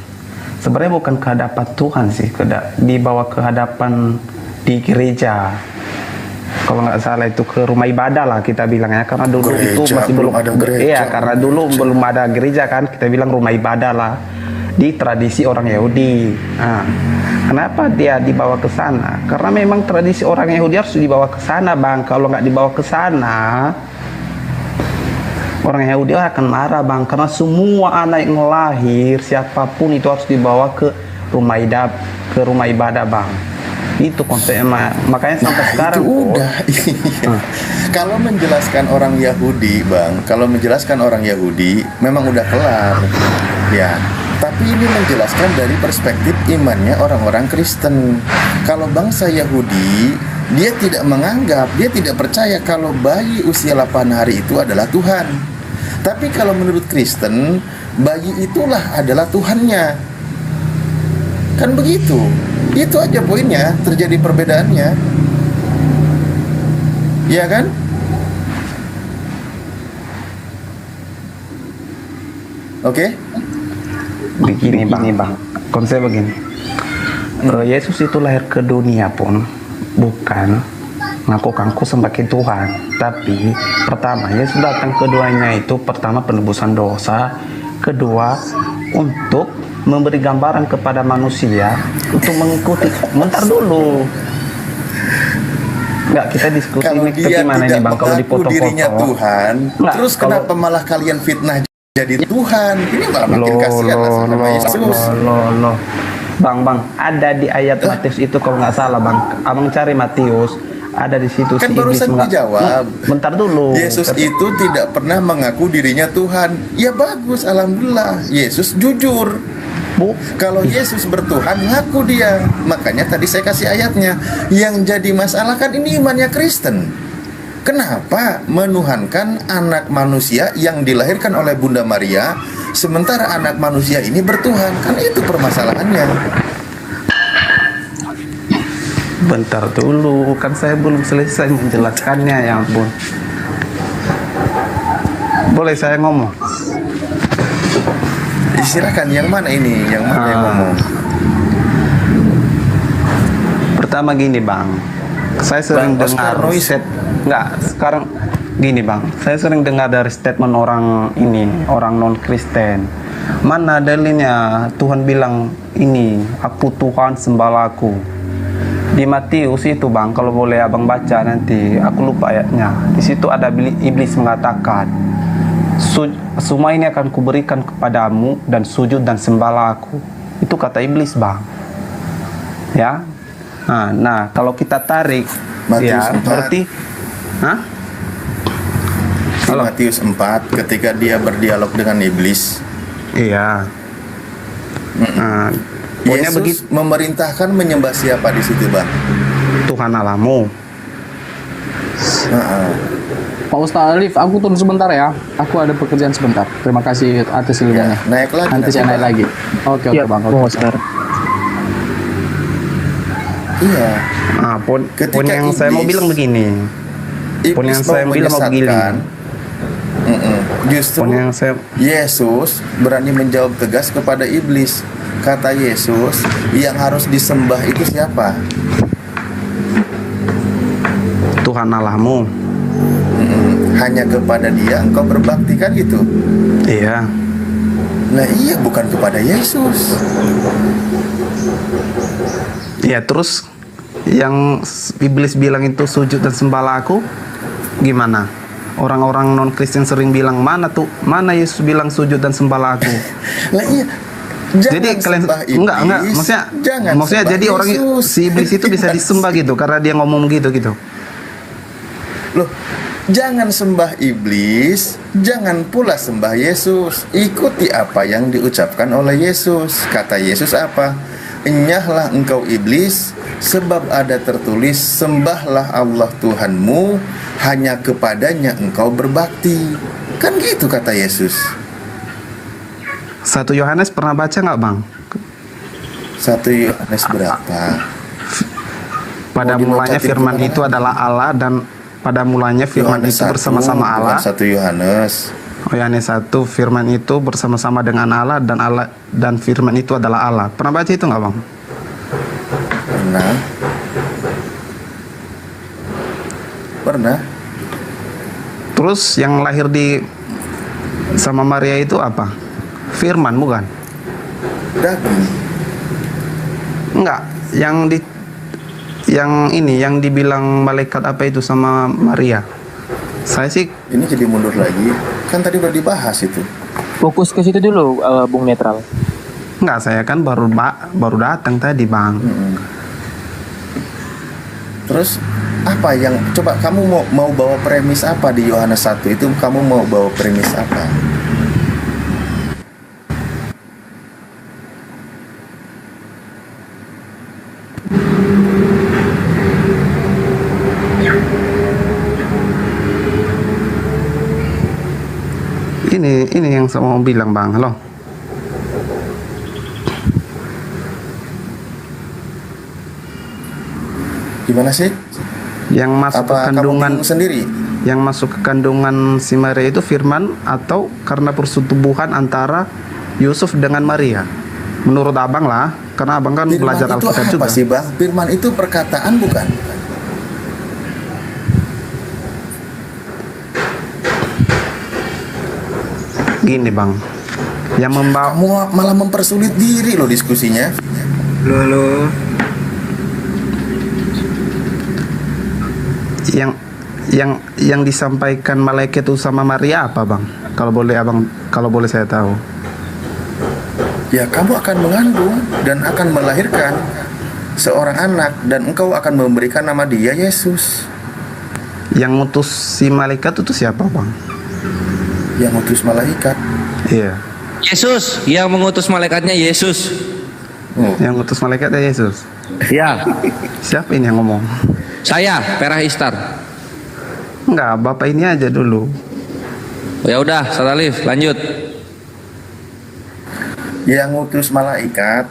[SPEAKER 10] Sebenarnya bukan ke hadapan Tuhan sih, dibawa ke hadapan di gereja. Kalau nggak salah itu ke rumah ibadah lah kita bilang ya, karena dulu
[SPEAKER 7] Gereja,
[SPEAKER 10] itu masih belum
[SPEAKER 7] ada gereja.
[SPEAKER 10] Iya, karena dulu belum ada gereja kan, kita bilang rumah ibadah lah di tradisi orang Yahudi. Nah, kenapa dia dibawa ke sana? Karena memang tradisi orang Yahudi harus dibawa ke sana, Bang. Kalau nggak dibawa ke sana, orang Yahudi akan marah, Bang, karena semua anak yang lahir siapapun itu harus dibawa ke rumah ibadah, Bang. Itu konsepnya. Makanya sampai sekarang
[SPEAKER 7] itu udah. Kalau menjelaskan orang Yahudi, Bang, kalau menjelaskan orang Yahudi memang udah kelar. Ya. Tapi ini menjelaskan dari perspektif imannya orang-orang Kristen. Kalau bangsa Yahudi, dia tidak menganggap, dia tidak percaya kalau bayi usia 8 hari itu adalah Tuhan. Tapi kalau menurut Kristen, bayi itulah adalah Tuhannya. Kan begitu. Itu aja poinnya, terjadi perbedaannya. Iya kan? Oke?
[SPEAKER 10] Begini Bang, konsep begini. Yesus itu lahir ke dunia pun bukan ngaku-ngaku sebagai Tuhan, tapi pertama Yesus datang ke dunia itu pertama penebusan dosa, kedua untuk memberi gambaran kepada manusia untuk mengikuti. Bentar dulu. Enggak, kita diskusi
[SPEAKER 7] Kalau
[SPEAKER 10] ini
[SPEAKER 7] dia
[SPEAKER 10] gimana ini Bang, kalau
[SPEAKER 7] tidak mengaku dirinya
[SPEAKER 10] dipoto-foto.
[SPEAKER 7] Tuhan,
[SPEAKER 10] Nggak,
[SPEAKER 7] terus kenapa malah kalian fitnah jadi Tuhan? Ini malah makin kasihan lah sama Yesus.
[SPEAKER 10] Bang, ada di ayat Matius itu kalau nggak salah, Bang. Abang cari Matius, ada di situ
[SPEAKER 7] Kan
[SPEAKER 10] si
[SPEAKER 7] barusan
[SPEAKER 10] iblis
[SPEAKER 7] dijawab.
[SPEAKER 10] Bentar dulu.
[SPEAKER 7] Yesus itu tidak pernah mengaku dirinya Tuhan. Ya bagus, alhamdulillah. Yesus jujur. Kalau Yesus bertuhan, ngaku dia. Makanya tadi saya kasih ayatnya. Yang jadi masalah kan ini imannya Kristen. Kenapa menuhankan anak manusia yang dilahirkan oleh Bunda Maria, sementara anak manusia ini bertuhan? Kan itu permasalahannya.
[SPEAKER 10] Bentar dulu, kan saya belum selesai menjelaskannya, ya ampun. Boleh saya ngomong?
[SPEAKER 7] Silakan, yang mana ini? Yang mana yang ngomong?
[SPEAKER 10] Pertama gini Bang, saya sering
[SPEAKER 7] Bang
[SPEAKER 10] dengar
[SPEAKER 7] Oscar
[SPEAKER 10] sekarang gini Bang, saya sering dengar dari statement orang non Kristen. Mana dalilnya Tuhan bilang ini, aku Tuhan sembahlah aku. Di Matius itu Bang, kalau boleh Abang baca nanti, aku lupa ayatnya. Di situ ada iblis mengatakan, semua ini akan kuberikan kepadamu dan sujud dan sembahlah aku. Itu kata iblis Bang. Ya. Nah, kalau kita tarik
[SPEAKER 7] Matius
[SPEAKER 10] ya
[SPEAKER 7] 4.
[SPEAKER 10] berarti
[SPEAKER 7] Di Matius 4 ketika dia berdialog dengan iblis.
[SPEAKER 10] Iya.
[SPEAKER 7] Yesus memerintahkan menyembah siapa di situ, Bang?
[SPEAKER 10] Tuhan Allahmu.
[SPEAKER 9] Pak Ustaz Alif, aku turun sebentar ya. Aku ada pekerjaan sebentar. Terima kasih atas ilmunya.
[SPEAKER 7] Naik lagi.
[SPEAKER 9] Nanti saya naik lagi. Oke, Bang. Oke.
[SPEAKER 7] Iya.
[SPEAKER 10] Poin yang saya mau bilang begini. Poin yang saya mau bilang begini.
[SPEAKER 7] Justru Yesus berani menjawab tegas kepada iblis. Kata Yesus, yang harus disembah itu siapa?
[SPEAKER 10] Tuhan Allahmu.
[SPEAKER 7] Hanya kepada dia engkau berbakti, kan gitu?
[SPEAKER 10] Iya.
[SPEAKER 7] Nah iya, bukan kepada Yesus.
[SPEAKER 10] Ya, terus yang iblis bilang itu sujud dan sembahlah aku, gimana? Orang-orang non Kristen sering bilang, mana Yesus bilang sujud dan sembahlah aku?
[SPEAKER 7] Lah iya.
[SPEAKER 10] Jadi kalian enggak maksudnya jadi orang si iblis itu bisa disembah gitu karena dia ngomong gitu.
[SPEAKER 7] Loh, jangan sembah iblis, jangan pula sembah Yesus. Ikuti apa yang diucapkan oleh Yesus. Kata Yesus apa? Enyahlah engkau iblis, sebab ada tertulis, sembahlah Allah Tuhanmu, hanya kepadanya engkau berbakti. Kan gitu kata Yesus.
[SPEAKER 10] 1 Yohanes pernah baca nggak Bang?
[SPEAKER 7] 1 Yohanes berapa?
[SPEAKER 10] Pada mulanya firman itu adalah Allah, dan pada mulanya firman itu bersama-sama Allah.
[SPEAKER 7] 1 Yohanes.
[SPEAKER 10] Yohanes 1, firman itu bersama-sama dengan Allah, dan firman itu adalah Allah. Pernah baca itu nggak Bang?
[SPEAKER 7] Pernah.
[SPEAKER 10] Terus yang lahir sama Maria itu apa? Firman bukan?
[SPEAKER 7] Daging.
[SPEAKER 10] Enggak, yang dibilang malaikat apa itu sama Maria. Saya sih
[SPEAKER 7] ini jadi mundur lagi. Kan tadi udah dibahas itu.
[SPEAKER 2] Fokus ke situ dulu, Bung Netral.
[SPEAKER 10] Enggak, saya kan baru datang tadi, Bang.
[SPEAKER 7] Terus apa yang coba kamu mau bawa premis apa di Yohanes 1 itu? Kamu mau bawa premis apa?
[SPEAKER 10] Ini yang saya mau bilang Bang. Halo.
[SPEAKER 7] Gimana sih?
[SPEAKER 10] Yang masuk ke kandungan
[SPEAKER 7] sendiri.
[SPEAKER 10] Yang masuk ke kandungan si Maria itu firman atau karena persetubuhan antara Yusuf dengan Maria? Menurut Abang lah, karena Abang kan
[SPEAKER 7] firman
[SPEAKER 10] belajar Alkitab juga.
[SPEAKER 7] Apa sih Bang? Firman itu perkataan bukan?
[SPEAKER 10] Gini Bang, yang membawa
[SPEAKER 7] kamu malah mempersulit diri loh diskusinya.
[SPEAKER 10] Loh. Yang disampaikan malaikat itu sama Maria apa Bang? Kalau boleh saya tahu.
[SPEAKER 7] Ya, kamu akan mengandung dan akan melahirkan seorang anak, dan engkau akan memberikan nama dia Yesus.
[SPEAKER 10] Yang ngutus si malaikat itu siapa Bang?
[SPEAKER 7] Yang ngutus malaikat?
[SPEAKER 10] Iya.
[SPEAKER 5] Yesus yang mengutus malaikatnya Yesus.
[SPEAKER 10] Yang ngutus malaikatnya Yesus.
[SPEAKER 5] Ya.
[SPEAKER 10] Siapa ini yang ngomong?
[SPEAKER 5] Saya, Perah Istar.
[SPEAKER 10] Enggak, Bapak ini aja dulu.
[SPEAKER 5] Ya udah, Ustaz Alif, lanjut.
[SPEAKER 7] Yang ngutus malaikat,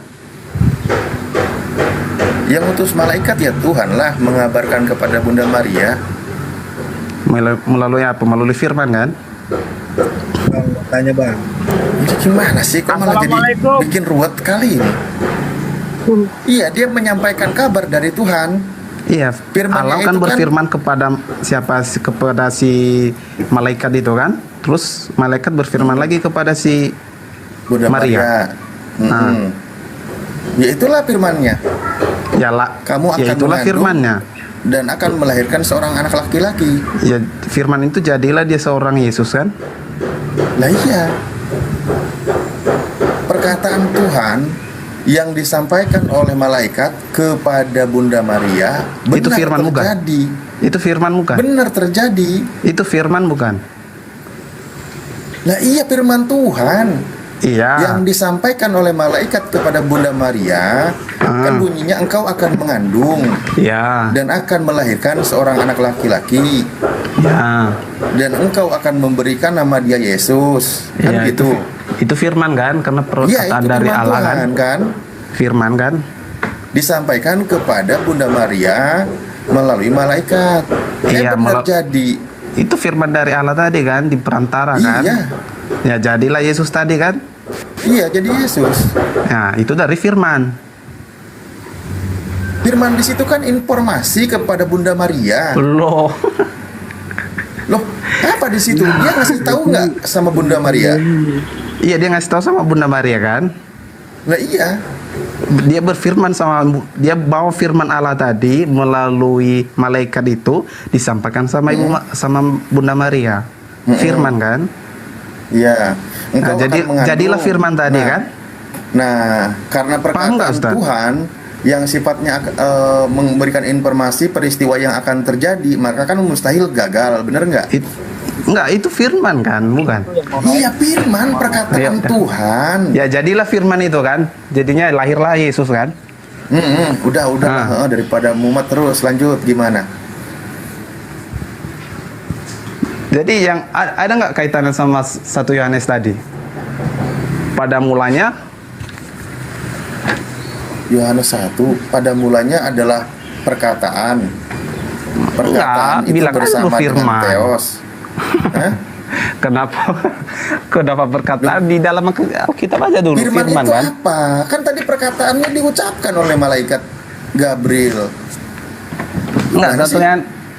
[SPEAKER 7] ya Tuhan lah mengabarkan kepada Bunda Maria.
[SPEAKER 10] Melalui apa? Melalui firman kan?
[SPEAKER 11] Bang, tanya bang.
[SPEAKER 7] Ini gimana sih, kok malah jadi bikin ruwet kali ini? Iya, dia menyampaikan kabar dari Tuhan.
[SPEAKER 10] Iya, Allah kan berfirman kepada kepada si malaikat itu kan. Terus malaikat berfirman lagi kepada si
[SPEAKER 7] Bunda Maria.
[SPEAKER 10] Nah,
[SPEAKER 7] ya itulah firmannya.
[SPEAKER 10] Ya lah,
[SPEAKER 7] kamu akan
[SPEAKER 10] ya itulah
[SPEAKER 7] mengandung
[SPEAKER 10] firmannya
[SPEAKER 7] dan akan melahirkan seorang anak laki-laki.
[SPEAKER 10] Ya, firman itu jadilah dia seorang Yesus kan?
[SPEAKER 7] Lah iya. Perkataan Tuhan yang disampaikan oleh malaikat kepada Bunda Maria
[SPEAKER 10] itu firman
[SPEAKER 7] terjadi.
[SPEAKER 10] Bukan? Itu firman bukan?
[SPEAKER 7] Benar terjadi.
[SPEAKER 10] Itu firman bukan?
[SPEAKER 7] Lah iya, firman Tuhan.
[SPEAKER 10] Iya.
[SPEAKER 7] Yang disampaikan oleh malaikat kepada Bunda Maria kan bunyinya engkau akan mengandung.
[SPEAKER 10] Iya.
[SPEAKER 7] Dan akan melahirkan seorang anak laki-laki.
[SPEAKER 10] Ya.
[SPEAKER 7] Dan engkau akan memberikan nama dia Yesus. Kan
[SPEAKER 10] Ya,
[SPEAKER 7] gitu.
[SPEAKER 10] Itu firman kan? Karena perkataan dari Allah
[SPEAKER 7] kan?
[SPEAKER 10] Firman kan?
[SPEAKER 7] Disampaikan kepada Bunda Maria melalui malaikat.
[SPEAKER 10] Iya,
[SPEAKER 7] benar jadi.
[SPEAKER 10] Itu firman dari Allah tadi kan, di perantara kan?
[SPEAKER 7] Iya.
[SPEAKER 10] Ya jadilah Yesus tadi kan?
[SPEAKER 7] Iya, jadi Yesus.
[SPEAKER 10] Nah, itu dari firman.
[SPEAKER 7] Firman di situ kan informasi kepada Bunda Maria.
[SPEAKER 10] Loh.
[SPEAKER 7] Loh, apa di situ? Dia ngasih tahu nggak sama Bunda Maria?
[SPEAKER 10] Iya, dia ngasih tahu sama Bunda Maria kan?
[SPEAKER 7] Lah iya.
[SPEAKER 10] Dia berfirman dia bawa firman Allah tadi melalui malaikat itu disampaikan sama sama Bunda Maria. Firman kan?
[SPEAKER 7] Iya.
[SPEAKER 10] Nah, jadilah firman tadi kan?
[SPEAKER 7] Nah, karena perkataan Tuhan yang sifatnya memberikan informasi peristiwa yang akan terjadi, maka kan mustahil gagal, bener nggak?
[SPEAKER 10] Enggak, itu firman kan, bukan?
[SPEAKER 7] Iya, firman, perkataan Tuhan.
[SPEAKER 10] Ya jadilah firman itu kan, jadinya lahirlah Yesus kan?
[SPEAKER 7] Udah, daripada mumet terus, lanjut gimana?
[SPEAKER 10] Jadi yang ada nggak kaitannya sama 1 Yohanes tadi? Pada mulanya
[SPEAKER 7] Yohanes 1 pada mulanya adalah perkataan. Perkataan itu bersama dengan Theos.
[SPEAKER 10] Kenapa perkataan di dalam kita baca dulu
[SPEAKER 7] firman itu
[SPEAKER 10] kan?
[SPEAKER 7] apa? Kan tadi perkataannya diucapkan oleh malaikat Gabriel.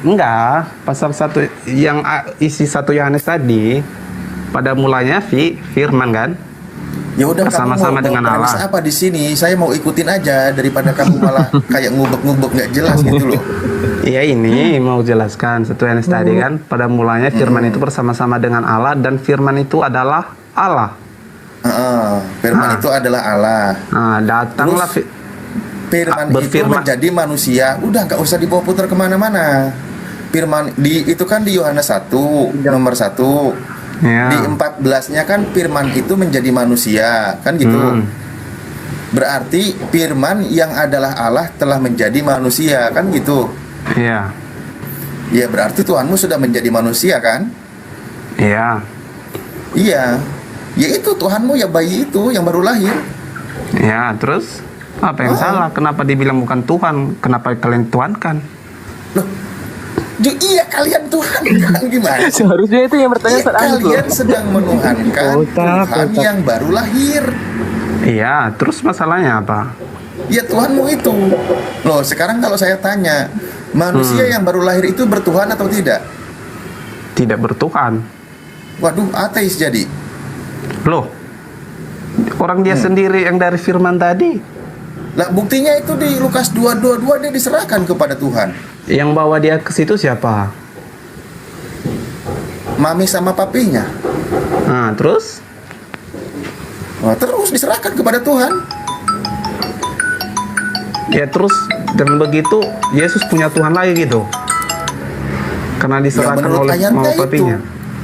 [SPEAKER 10] Enggak, pasal 1 yang isi 1 Yohanes tadi pada mulanya firman kan?
[SPEAKER 7] Ya udah,
[SPEAKER 10] sama-sama dengan Allah.
[SPEAKER 7] Apa di sini? Saya mau ikutin aja daripada kamu malah kayak ngubek-ngubek nggak jelas gitu loh.
[SPEAKER 10] Iya, ini mau jelaskan 1 Yohanes tadi kan, pada mulanya firman itu bersama-sama dengan Allah dan firman itu adalah Allah.
[SPEAKER 7] Firman itu adalah Allah.
[SPEAKER 10] Datanglah
[SPEAKER 7] firman itu menjadi manusia. Udah nggak usah dibawa putar kemana-mana. Firman itu kan di Yohanes 1 nomor 1.
[SPEAKER 10] Ya.
[SPEAKER 7] Di 14-nya kan firman itu menjadi manusia, kan gitu. Berarti firman yang adalah Allah telah menjadi manusia, kan gitu.
[SPEAKER 10] Iya.
[SPEAKER 7] Ya, berarti Tuhanmu sudah menjadi manusia kan?
[SPEAKER 10] Iya.
[SPEAKER 7] Iya. Ya itu Tuhanmu, ya bayi itu yang baru lahir.
[SPEAKER 10] Ya, terus apa yang salah? Kenapa dibilang bukan Tuhan? Kenapa kalian tuhankan?
[SPEAKER 7] Loh, iya kalian Tuhan kan, gimana?
[SPEAKER 2] Seharusnya itu yang bertanya
[SPEAKER 7] kalian sedang menuhankan Tuhan yang baru lahir.
[SPEAKER 10] Iya, terus masalahnya apa?
[SPEAKER 7] Ya Tuhanmu itu. Loh, sekarang kalau saya tanya, manusia yang baru lahir itu bertuhan atau tidak?
[SPEAKER 10] Tidak bertuhan.
[SPEAKER 7] Waduh, ateis jadi.
[SPEAKER 10] Loh, orang dia sendiri yang dari firman tadi.
[SPEAKER 7] Lah, buktinya itu di Lukas 2:22 dia diserahkan kepada Tuhan.
[SPEAKER 10] Yang bawa dia ke situ siapa?
[SPEAKER 7] Mami sama papinya.
[SPEAKER 10] Nah, terus?
[SPEAKER 7] Terus diserahkan kepada Tuhan.
[SPEAKER 10] Ya terus dengan begitu Yesus punya Tuhan lagi gitu. Karena diserahkan oleh mama papinya.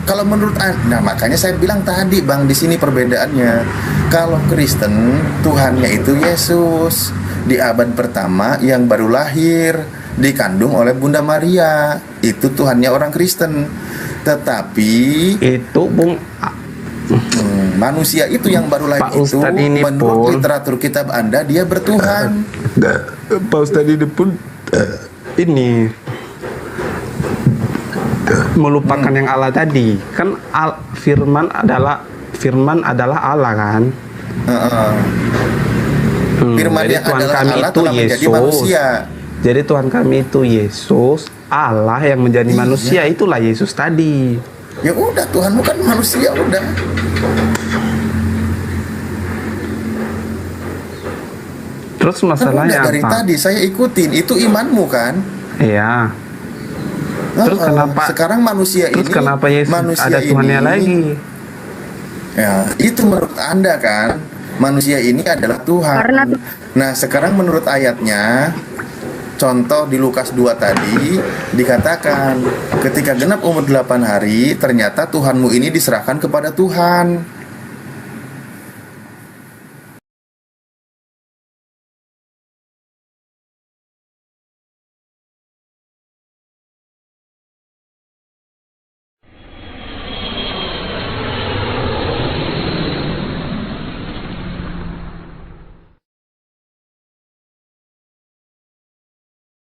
[SPEAKER 7] Kalau menurut nah makanya saya bilang tadi Bang, di sini perbedaannya. Kalau Kristen Tuhannya itu Yesus di abad pertama yang baru lahir, dikandung oleh Bunda Maria. Itu Tuhannya orang Kristen. Tetapi
[SPEAKER 10] itu Bung
[SPEAKER 7] manusia itu yang baru lahir
[SPEAKER 10] Pak Ustadz
[SPEAKER 7] itu
[SPEAKER 10] ini
[SPEAKER 7] menurut
[SPEAKER 10] pun,
[SPEAKER 7] literatur kitab Anda dia bertuhan.
[SPEAKER 10] Pak Ustadz ini pun ini melupakan yang Allah tadi. Kan firman adalah Allah kan.
[SPEAKER 7] Firman
[SPEAKER 10] Jadi
[SPEAKER 7] yang
[SPEAKER 10] Tuhan
[SPEAKER 7] adalah
[SPEAKER 10] kami
[SPEAKER 7] Allah
[SPEAKER 10] itu
[SPEAKER 7] telah menjadi
[SPEAKER 10] Yesus.
[SPEAKER 7] manusia.
[SPEAKER 10] Jadi Tuhan kami itu Yesus, Allah yang menjadi manusia, itulah Yesus tadi.
[SPEAKER 7] Ya udah, Tuhanmu kan manusia udah.
[SPEAKER 10] Terus masalahnya
[SPEAKER 7] Dari
[SPEAKER 10] apa?
[SPEAKER 7] tadi saya ikutin, itu imanmu kan?
[SPEAKER 10] Iya. Terus kenapa
[SPEAKER 7] sekarang manusia
[SPEAKER 10] terus
[SPEAKER 7] ini
[SPEAKER 10] kenapa Yesus
[SPEAKER 7] manusia
[SPEAKER 10] ada Tuhannya
[SPEAKER 7] ini,
[SPEAKER 10] lagi?
[SPEAKER 7] Ya, itu menurut Anda kan? Manusia ini adalah Tuhan. Nah, sekarang menurut ayatnya, contoh di Lukas 2 tadi dikatakan ketika genap umur 8 hari ternyata Tuhanmu ini diserahkan kepada Tuhan.